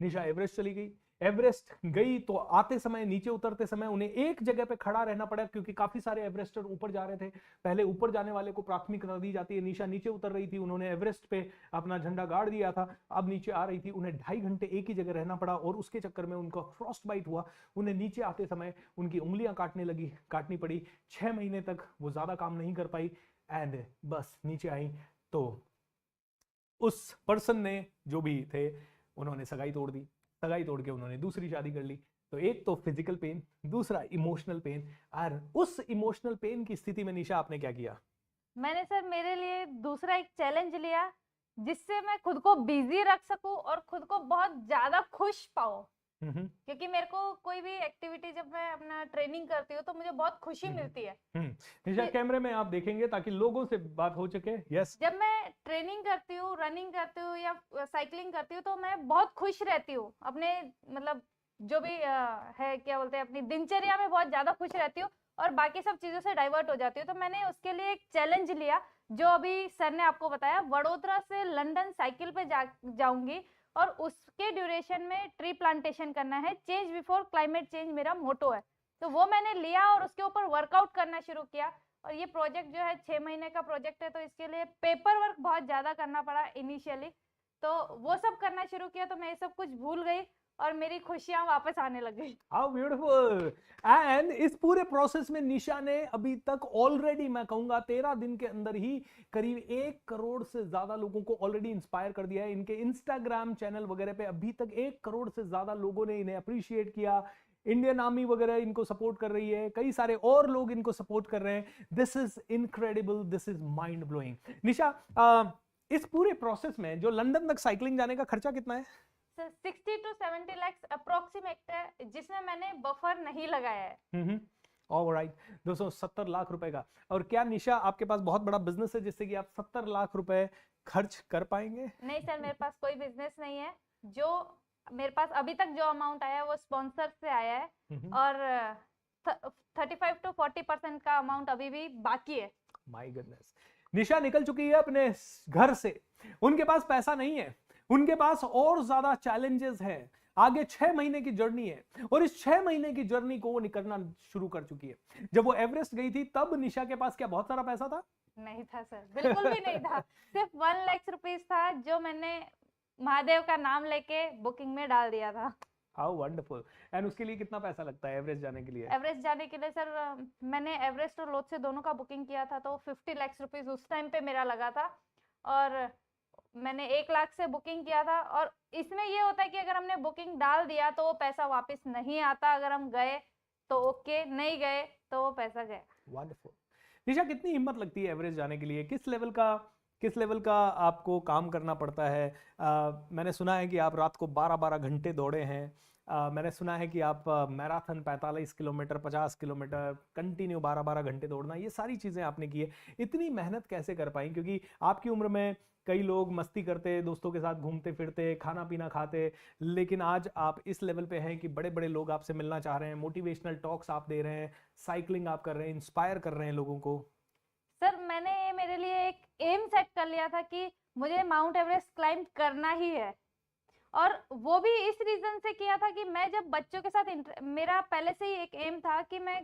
निशा एवरेस्ट चली गई। एवरेस्ट गई तो आते समय, नीचे उतरते समय उन्हें एक जगह पे खड़ा रहना पड़ा क्योंकि काफी सारे एवरेस्टर ऊपर जा रहे थे। पहले ऊपर जाने वाले को प्राथमिकता दी जाती है। निशा नीचे उतर रही थी, उन्होंने एवरेस्ट पे अपना झंडा गाड़ दिया था, अब नीचे आ रही थी। उन्हें 2.5 घंटे एक ही जगह रहना पड़ा और उसके चक्कर में उनका फ्रॉस्ट बाइट हुआ। उन्हें नीचे आते समय उनकी उंगलियां काटनी पड़ी। 6 महीने तक वो ज्यादा काम नहीं कर पाई एंड बस नीचे आई तो उस पर्सन ने, जो भी थे, उन्होंने सगाई तोड़ दी। सगाई तोड़ के उन्होंने दूसरी शादी कर ली। तो एक तो फिजिकल पेन, दूसरा इमोशनल पेन। और उस इमोशनल पेन की स्थिति में निशा आपने क्या किया? मैंने सर मेरे लिए दूसरा एक चैलेंज लिया जिससे मैं खुद को बिजी रख सकूं और खुद को बहुत ज्यादा खुश पाऊं। क्योंकि मेरे को कोई भी एक्टिविटी जब मैं अपना ट्रेनिंग करती हूँ तो मुझे बहुत खुशी मिलती है। निशा कैमरे में आप देखेंगे ताकि लोगों से बात हो सके। यस, जब मैं ट्रेनिंग करती हूँ, रनिंग करती हूँ या साइकिलिंग करती हूँ तो मैं बहुत खुश रहती हूँ। अपने मतलब जो भी है क्या बोलते हैं, अपनी दिनचर्या में बहुत ज्यादा खुश रहती हूँ और बाकी सब चीजों से डाइवर्ट हो जाती हूँ। तो मैंने उसके लिए एक चैलेंज लिया जो अभी सर ने आपको बताया। वडोदरा से लंदन साइकिल पे जाऊंगी और उसके ड्यूरेशन में ट्री प्लांटेशन करना है। चेंज बिफोर क्लाइमेट चेंज मेरा मोटो है। तो वो मैंने लिया और उसके ऊपर वर्कआउट करना शुरू किया। और ये प्रोजेक्ट जो है 6 महीने का प्रोजेक्ट है, तो इसके लिए पेपर वर्क बहुत ज्यादा करना पड़ा इनिशियली। तो वो सब करना शुरू किया तो मैं ये सब कुछ भूल गई और मेरी खुशियां वापस आने लग गई। How beautiful. एंड इस पूरे प्रोसेस में निशा ने अभी तक ऑलरेडी, मैं कहूंगा 13 दिन के अंदर ही करीब 1 करोड़ से ज्यादा लोगों को ऑलरेडी इंस्पायर कर दिया है। इनके इंस्टाग्राम चैनल वगैरह पे अभी तक 1 करोड़ से ज्यादा लोगों ने इन्हें अप्रिशिएट किया। इंडियन आर्मी वगैरह इनको सपोर्ट कर रही है, कई सारे और लोग इनको सपोर्ट कर रहे हैं। This is incredible, this is mind blowing. Nisha, इस पूरे प्रोसेस में जो लंदन तक साइकिलिंग जाने का खर्चा कितना है? 60 to 70 लाख अप्रोक्सीमेट है, जिसमें मैंने बफर नहीं लगाया है। ऑलराइट, 270 लाख रुपए का। और क्या निशा आपके पास बहुत बड़ा बिजनेस है जिससे कि आप 70 लाख रुपए खर्च कर पाएंगे? नहीं सर, मेरे पास कोई बिजनेस नहीं है। जो मेरे पास अभी तक जो अमाउंट आया है वो स्पॉन्सर से आया है और 35 to 40% का अमाउंट अभी भी बाकी है। माय गुडनेस, निशा निकल चुकी है अपने घर से। उनके पास पैसा नहीं है, उनके पास और ज्यादा चैलेंजेस हैं। आगे 6 महीने की जर्नी है और इस 6 महीने की जर्नी को वो निकलना शुरू कर चुकी है। जब वो एवरेस्ट गई थी तब निशा के पास क्या बहुत सारा पैसा था? नहीं था सर, बिल्कुल भी नहीं था। सिर्फ 1 लाख रुपीस था जो मैंने महादेव का नाम लेके बुकिंग में डाल दिया था। How wonderful. एंड उसके लिए कितना पैसा लगता है एवरेस्ट जाने के लिए? एवरेस्ट जाने के लिए सर मैंने एवरेस्ट और लोथसे दोनों का बुकिंग किया था तो 50 लाख रुपीस उस टाइम पे मेरा लगा था और मैंने 1 लाख से बुकिंग किया था। और इसमें ये होता है कि अगर हमने बुकिंग डाल दिया तो वो पैसा वापस नहीं आता। अगर हम गए तो ओके, नहीं गए तो वो पैसा गया। वंडरफुल। निशा, कितनी हिम्मत लगती है एवरेस्ट जाने के लिए? किस लेवल का आपको काम करना पड़ता है? मैंने सुना है कि आप रात को 12-12 घंटे दौड़े हैं। मैंने सुना है कि आप मैराथन 45 किलोमीटर 50 किलोमीटर कंटिन्यू 12-12 घंटे दौड़ना, ये सारी चीज़ें आपने की है। इतनी मेहनत कैसे कर पाई? क्योंकि आपकी उम्र में कई लोग मस्ती करते, दोस्तों के साथ घूमते फिरते, खाना पीना खाते, लेकिन आज आप इस लेवल पे हैं कि बड़े बड़े लोग आपसे मिलना चाह रहे हैं, मोटिवेशनल टॉक्स आप दे रहे हैं, साइकिलिंग आप कर रहे हैं, इंस्पायर कर रहे हैं लोगों को। सर मैंने मेरे लिए एक एम सेट कर लिया था कि मुझे माउंट एवरेस्ट क्लाइंब करना ही है। और वो भी इस रीजन से किया था कि मैं जब बच्चों के साथ मेरा पहले से ही एक एम था कि मैं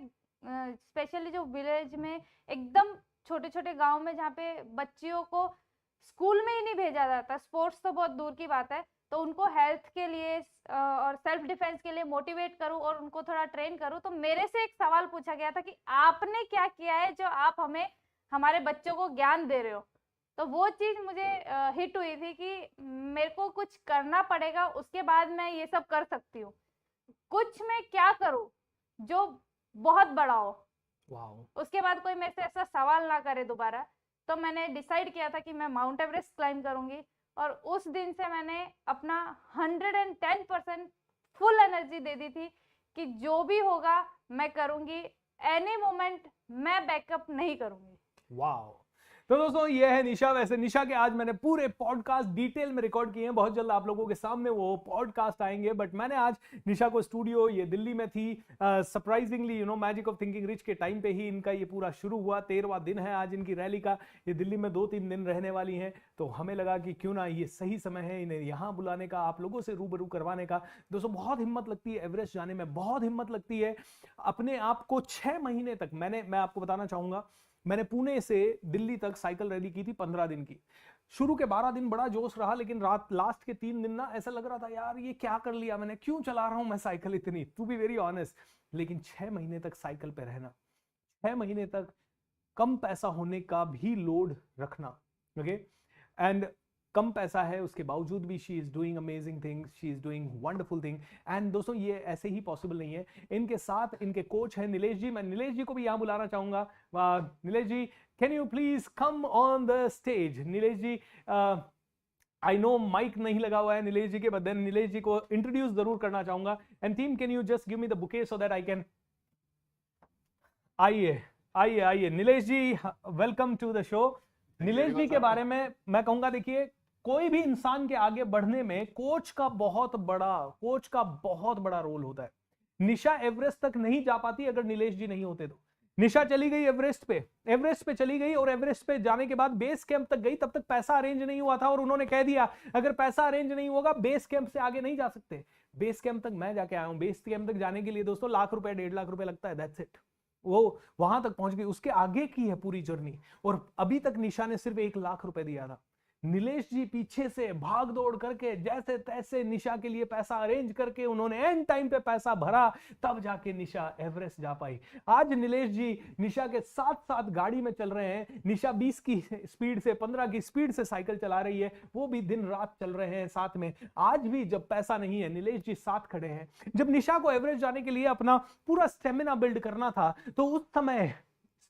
स्पेशली जो विलेज में एकदम छोटे छोटे गांव में जहाँ पे बच्चियों को स्कूल में ही नहीं भेजा जाता, स्पोर्ट्स तो बहुत दूर की बात है, तो उनको हेल्थ के लिए और सेल्फ डिफेंस के लिए मोटिवेट करूं और उनको थोड़ा ट्रेन करूं। तो मेरे से एक सवाल पूछा गया था कि आपने क्या किया है जो आप हमें हमारे बच्चों को ज्ञान दे रहे हो। तो वो चीज मुझे हिट हुई थी कि मेरे को कुछ करना पड़ेगा, उसके बाद मैं ये सब कर सकती हूँ। कुछ मैं क्या करूँ जो बहुत बड़ा हो, वाओ, उसके बाद कोई मेरे से ऐसा सवाल ना करे दोबारा। तो मैंने डिसाइड किया था कि मैं माउंट एवरेस्ट क्लाइंब करूंगी, और उस दिन से मैंने अपना 110% फुल एनर्जी दे दी थी कि जो भी होगा मैं करूंगी, एनी मोमेंट मैं बैकअप नहीं करूंगी। वाओ। तो दोस्तों ये है निशा। वैसे निशा के आज मैंने पूरे पॉडकास्ट डिटेल में रिकॉर्ड किए हैं, बहुत जल्द आप लोगों के सामने वो पॉडकास्ट आएंगे, बट मैंने आज निशा को स्टूडियो, ये दिल्ली में थी, surprisingly magic of thinking rich के टाइम पे ही इनका ये पूरा शुरू हुआ। 13वां दिन है आज इनकी रैली का। ये दिल्ली में 2-3 दिन रहने वाली हैं, तो हमें लगा कि क्यों ना ये सही समय है इन्हें यहाँ बुलाने का, आप लोगों से रूबरू करवाने का। दोस्तों बहुत हिम्मत लगती है एवरेस्ट जाने में, बहुत हिम्मत लगती है। अपने आप को 6 महीने तक मैं आपको बताना चाहूंगा, मैंने पुणे से दिल्ली तक साइकिल रैली की थी 15 दिन की। शुरू के 12 दिन बड़ा जोश रहा, लेकिन लास्ट के 3 दिन ना ऐसा लग रहा था यार ये क्या कर लिया मैंने, क्यों चला रहा हूं मैं साइकिल इतनी, टू बी वेरी ऑनेस्ट। लेकिन 6 महीने तक साइकिल पे रहना, 6 महीने तक कम पैसा होने का भी लोड रखना, ओके, एंड कम पैसा है उसके बावजूद भी she is doing amazing things, she is doing wonderful thing. And दोस्तों ये ऐसे ही पॉसिबल नहीं है। इनके साथ इनके कोच हैं नीलेश जी। मैं नीलेश जी को भी यहाँ बुलाना चाहूंगा। Nilesh ji, can you please come on the stage. Nilesh ji, I know mic नहीं लगा हुआ है नीलेश जी के, बट देन नीलेश जी को इंट्रोड्यूस जरूर करना चाहूंगा। And team, can you just give me the bouquet so that I can. आइए आइए आइए Nilesh ji, welcome to the show. Nilesh ji के बारे में मैं कहूंगा, देखिए कोई भी इंसान के आगे बढ़ने में कोच का बहुत बड़ा रोल होता है। निशा एवरेस्ट तक नहीं जा पाती अगर नीलेश जी नहीं होते तो। निशा चली गई एवरेस्ट पे चली गई, और एवरेस्ट पे जाने के बाद बेस कैंप तक गई, तब तक पैसा अरेंज नहीं हुआ था, और उन्होंने कह दिया अगर पैसा अरेंज नहीं होगा बेस कैंप से आगे नहीं जा सकते। बेस कैंप तक मैं जाके आया हूं। बेस कैंप तक जाने के लिए दोस्तों लाख रुपए 1.5 लाख रुपए लगता है, दैट्स इट। वो वहां तक पहुंच गई, उसके आगे की है पूरी जर्नी, और अभी तक निशा ने सिर्फ 1 लाख रुपए दिया था। नीलेश जी पीछे से भाग दौड़ करके जैसे तैसे निशा के लिए पैसा अरेंज करके उन्होंने एंड टाइम पे पैसा भरा, तब जाके निशा एवरेस्ट जा पाई। आज नीलेश जी निशा के साथ साथ गाड़ी में चल रहे हैं। निशा 20 की स्पीड से 15 की स्पीड से साइकिल चला रही है, वो भी दिन रात चल रहे हैं साथ में। आज भी जब पैसा नहीं है नीलेश जी साथ खड़े हैं। जब निशा को एवरेस्ट जाने के लिए अपना पूरा स्टेमिना बिल्ड करना था, तो उस समय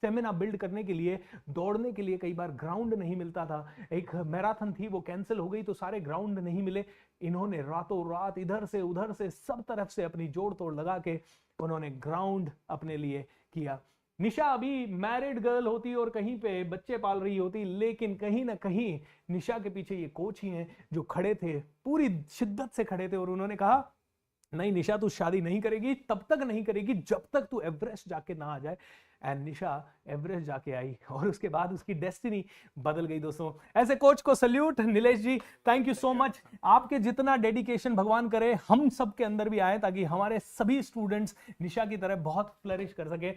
स्टेमिना बिल्ड करने के लिए, दौड़ने के लिए कई बार ग्राउंड नहीं मिलता था। एक मैराथन थी वो कैंसिल हो गई, तो सारे ग्राउंड नहीं मिले। इन्होंने रातों रात इधर से उधर से सब तरफ से अपनी जोड़ तोड़ लगा के उन्होंने ग्राउंड अपने लिए किया। निशा अभी मैरिड गर्ल होती और कहीं पे बच्चे पाल रही होती, लेकिन कहीं ना कहीं निशा के पीछे ये कोच ही हैं जो खड़े थे, पूरी शिद्दत से खड़े थे, और उन्होंने कहा नहीं निशा तू शादी नहीं करेगी, तब तक नहीं करेगी जब तक तू एवरेस्ट जाके ना आ जाए। एंड निशा एवरेस्ट जाके आई, और उसके बाद उसकी डेस्टिनी बदल गई। दोस्तों ऐसे कोच को salute. Nilesh ji, thank you so much. आपके जितना डेडिकेशन भगवान करे हम सब के अंदर भी आए, ताकि हमारे सभी स्टूडेंट्स निशा की तरह बहुत फ्लरिश कर सके।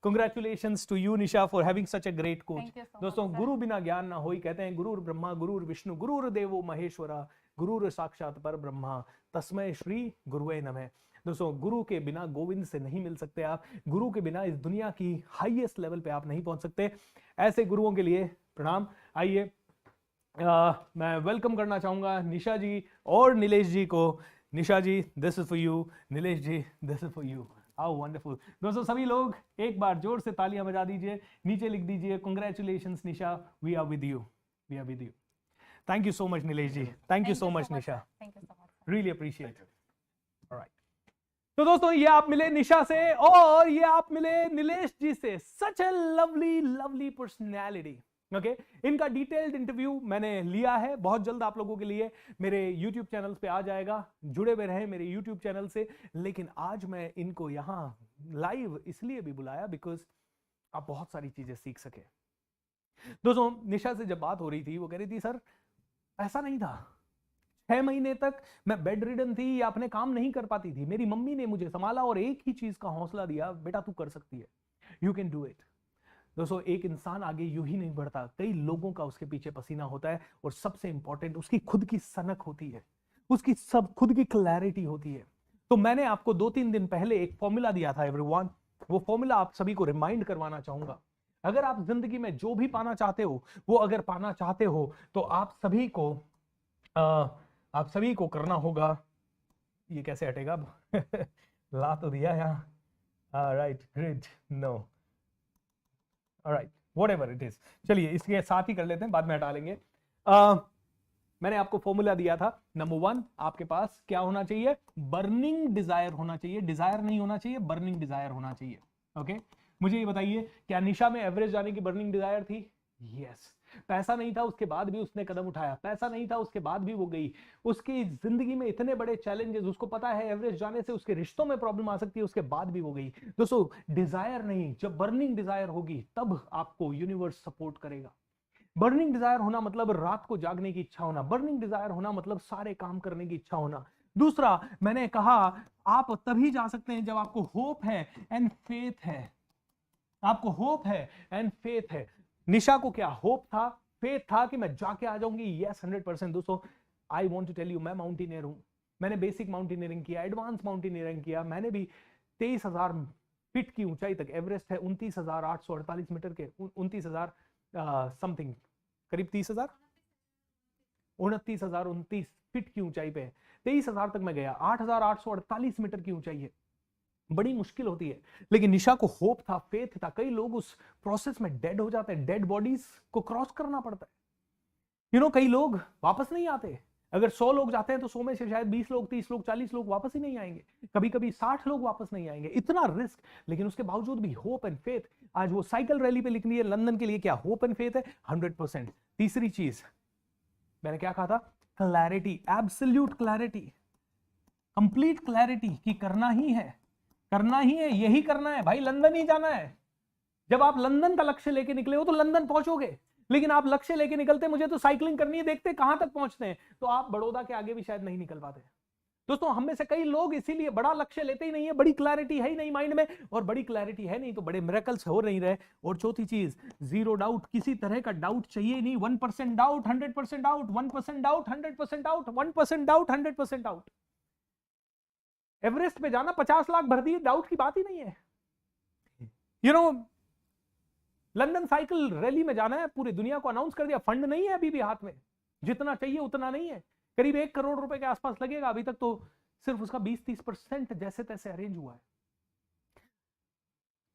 Congratulations to you Nisha for having such a great coach. दोस्तों गुरु बिना ज्ञान ना होई, कहते हैं गुरुर ब्रह्मा गुरुर विष्णु गुरुर देवो महेश्वरा गुरुर साक्षात पर ब्रह्मा तस्मै श्री गुरुवे नमः। दोस्तों गुरु के बिना गोविंद से नहीं मिल सकते आप, गुरु के बिना इस दुनिया की हाईएस्ट लेवल पे आप नहीं पहुंच सकते। ऐसे गुरुओं के लिए प्रणाम। आइए मैं वेलकम करना चाहूंगा निशा जी और नीलेश जी को। Nisha ji this is for you, Nilesh ji this is for you. How wonderful. दोस्तों सभी लोग एक बार जोर से तालियां बजा दीजिए, नीचे लिख दीजिए congratulations Nisha, we are with you, we are with you. Thank you so much Nilesh ji, thank you so much Nisha, thank you so much, really appreciate. Alright, तो दोस्तों ये आप मिले निशा से, और ये आप मिले नीलेश जी से। Such a lovely lovely personality. Okay, इनका डिटेल्ड इंटरव्यू मैंने लिया है, बहुत जल्द आप लोगों के लिए मेरे YouTube चैनल पे आ जाएगा, जुड़े हुए रहें मेरे YouTube चैनल से। लेकिन आज मैं इनको यहाँ लाइव इसलिए भी बुलाया बिकॉज आप बहुत सारी चीजें सीख सके। दोस्तों निशा से जब बात हो रही थी, वो कह रही थी सर ऐसा नहीं था, 6 महीने तक मैं बेड रिडन थी या अपने काम नहीं कर पाती थी, मेरी मम्मी ने मुझे संभाला और एक ही चीज का हौसला दिया, बेटा तू कर सकती है, यू कैन डू इट। दोस्तों एक इंसान आगे यूं ही नहीं बढ़ता, कई लोगों का उसके पीछे पसीना होता है, और सबसे इंपॉर्टेंट उसकी खुद की सनक होती है, उसकी सब खुद की क्लैरिटी होती है। तो मैंने आपको 2-3 दिन पहले एक फॉर्मूला दिया था एवरीवन, वो फॉर्मूला आप सभी को रिमाइंड करवाना चाहूंगा। अगर आप जिंदगी में जो भी पाना चाहते हो, वो अगर पाना चाहते हो तो आप सभी को करना होगा। ये कैसे हटेगा ला तो दिया यहाँ, right, great, no, alright, whatever it is. चलिए इसके साथ ही कर लेते हैं, बाद में हटा लेंगे। मैंने आपको फॉर्मूला दिया था, नंबर 1 आपके पास क्या होना चाहिए, बर्निंग डिजायर होना चाहिए, डिजायर नहीं होना चाहिए, बर्निंग डिजायर होना चाहिए। ओके, मुझे ये बताइए क्या निशा में एवरेस्ट जाने की बर्निंग डिजायर थी? यस। पैसा नहीं था उसके बाद भी उसने कदम उठाया, पैसा नहीं था उसके बाद भी वो गई। उसकी जिंदगी में इतने बड़े चैलेंजेस, उसको पता है एवरेस्ट जाने से उसके रिश्तों में प्रॉब्लम आ सकती है, उसके बाद भी वो गई। दोस्तों डिजायर नहीं, जब बर्निंग डिजायर होगी तब आपको यूनिवर्स सपोर्ट करेगा। बर्निंग डिजायर होना मतलब रात को जागने की इच्छा होना, बर्निंग डिजायर होना मतलब सारे काम करने की इच्छा होना। दूसरा मैंने कहा आप तभी जा सकते हैं जब आपको होप है एंड फेथ है, आपको होप है एंड फेथ है। निशा को क्या होप था, फेथ था कि मैं जाके आ जाऊंगी? यस, 100%। दोस्तों I want to tell you, मैं माउंटेनियर हूं, मैंने बेसिक माउंटेनियरिंग किया, एडवांस माउंटेनियरिंग किया, मैंने भी 23,000 फीट की ऊंचाई तक, एवरेस्ट है 29,848 मीटर के, 29,000 समथिंग, करीब 30,000, 29,029 फीट की ऊंचाई पे है, 23,000 तक मैं गया, 8,848 मीटर की ऊंचाई है, बड़ी मुश्किल होती है। लेकिन निशा को होप था, फेथ था। कई लोग उस प्रोसेस में डेड हो जाते हैं, डेड बॉडीज को क्रॉस करना पड़ता है। कई लोग वापस नहीं आते। अगर 100 लोग जाते हैं तो 100 में से शायद 20 लोग, 30 लोग, 40 लोग वापस ही नहीं आएंगे, कभी कभी 60 लोग वापस नहीं आएंगे, इतना रिस्क। लेकिन उसके बावजूद भी होप एंड फेथ। आज वो साइकिल रैली पे लिख रही है लंदन के लिए, क्या होप एंड फेथ है? 100%। तीसरी चीज मैंने क्या कहा था? Clarity, absolute clarity, complete clarity कि करना ही है, करना ही है, यही करना है भाई, लंदन ही जाना है। जब आप लंदन का लक्ष्य लेके निकले हो तो लंदन पहुंचोगे, लेकिन आप लक्ष्य लेके निकलते मुझे तो साइकिलिंग करनी है, देखते कहां तक पहुंचते हैं, तो आप बड़ौदा के आगे भी शायद नहीं निकल पाते। दोस्तों हम में से कई लोग इसीलिए बड़ा लक्ष्य लेते ही नहीं है, बड़ी क्लैरिटी है ही नहीं माइंड में, और बड़ी क्लैरिटी है नहीं तो बड़े मिरेकल्स हो नहीं रहे। और चौथी चीज, जीरो डाउट, किसी तरह का डाउट चाहिए नहीं। 1% doubt 100% doubt, 1% doubt 100% doubt, 1% doubt 100% doubt. Everest पे जाना 50 लाख भर दिए, डाउट की बात ही नहीं है। लंदन साइकिल रैली में जाना है, पूरी दुनिया को अनाउंस कर दिया, फंड नहीं है अभी भी हाथ में, जितना चाहिए उतना नहीं है, करीब 1 करोड़ रुपए के आसपास लगेगा, अभी तक तो सिर्फ उसका 20-30% जैसे तैसे अरेंज हुआ है।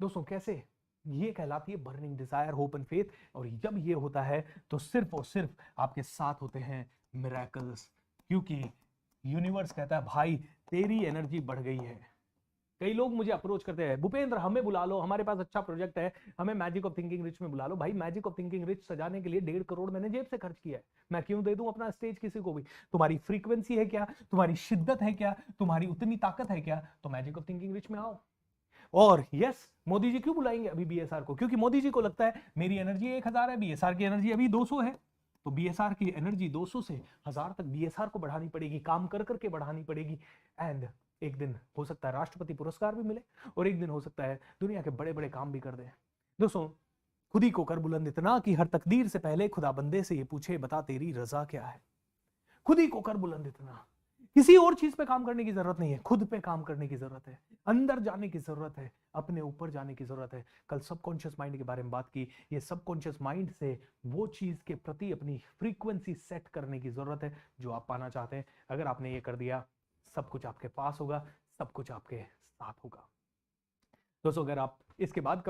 दोस्तों कैसे? ये कहलाती है burning desire, hope and faith. और जब ये होता है तो सिर्फ और सिर्फ आपके साथ होते हैं मिरेकल्स, क्योंकि यूनिवर्स कहता है भाई तेरी एनर्जी बढ़ गई है। कई लोग मुझे अप्रोच करते हैं, भूपेंद्र हमें बुला लो, हमारे पास अच्छा प्रोजेक्ट है, हमें मैजिक ऑफ थिंकिंग रिच में बुला लो। भाई मैजिक ऑफ थिंकिंग रिच सजाने के लिए 1.5 करोड़ मैंने जेब से खर्च किया है, मैं क्यों दे दूं अपना स्टेज किसी को भी? तुम्हारी फ्रीक्वेंसी है क्या, तुम्हारी शिद्दत है क्या, तुम्हारी उतनी ताकत है क्या, तो मैजिक ऑफ थिंकिंग रिच में आओ। और यस, मोदी जी क्यों बुलाएंगे अभी बीएसआर को? क्योंकि मोदी जी को लगता है मेरी एनर्जी 1000 है, बीएसआर की एनर्जी अभी 200 है, तो बीएसआर की एनर्जी 200 से 1000 तक बीएसआर को बढ़ानी पड़ेगी, काम कर करके बढ़ानी पड़ेगी। एंड एक दिन हो सकता है राष्ट्रपति पुरस्कार भी मिले, और एक दिन हो सकता है दुनिया के बड़े बड़े काम भी कर दे। दोस्तों खुद ही को कर बुलंद इतना कि हर तकदीर से पहले खुदा बंदे से ये पूछे बता तेरी रजा क्या है। खुद ही को कर बुलंद इतना, किसी और चीज पे काम करने की जरूरत नहीं है, खुद पे काम करने की जरूरत है, अंदर जाने की जरूरत है, अपने ऊपर जाने की जरूरत है। कल सबकॉन्शियस माइंड के बारे में बात की, ये सबकॉन्शियस माइंड से वो चीज के प्रति अपनी फ्रीक्वेंसी सेट करने की जरूरत है जो आप पाना चाहते हैं। अगर आपने ये कर दिया, सब कुछ आपके पास होगा, सब कुछ आपके साथ होगा। दोस्तों अगर आप इसके बाद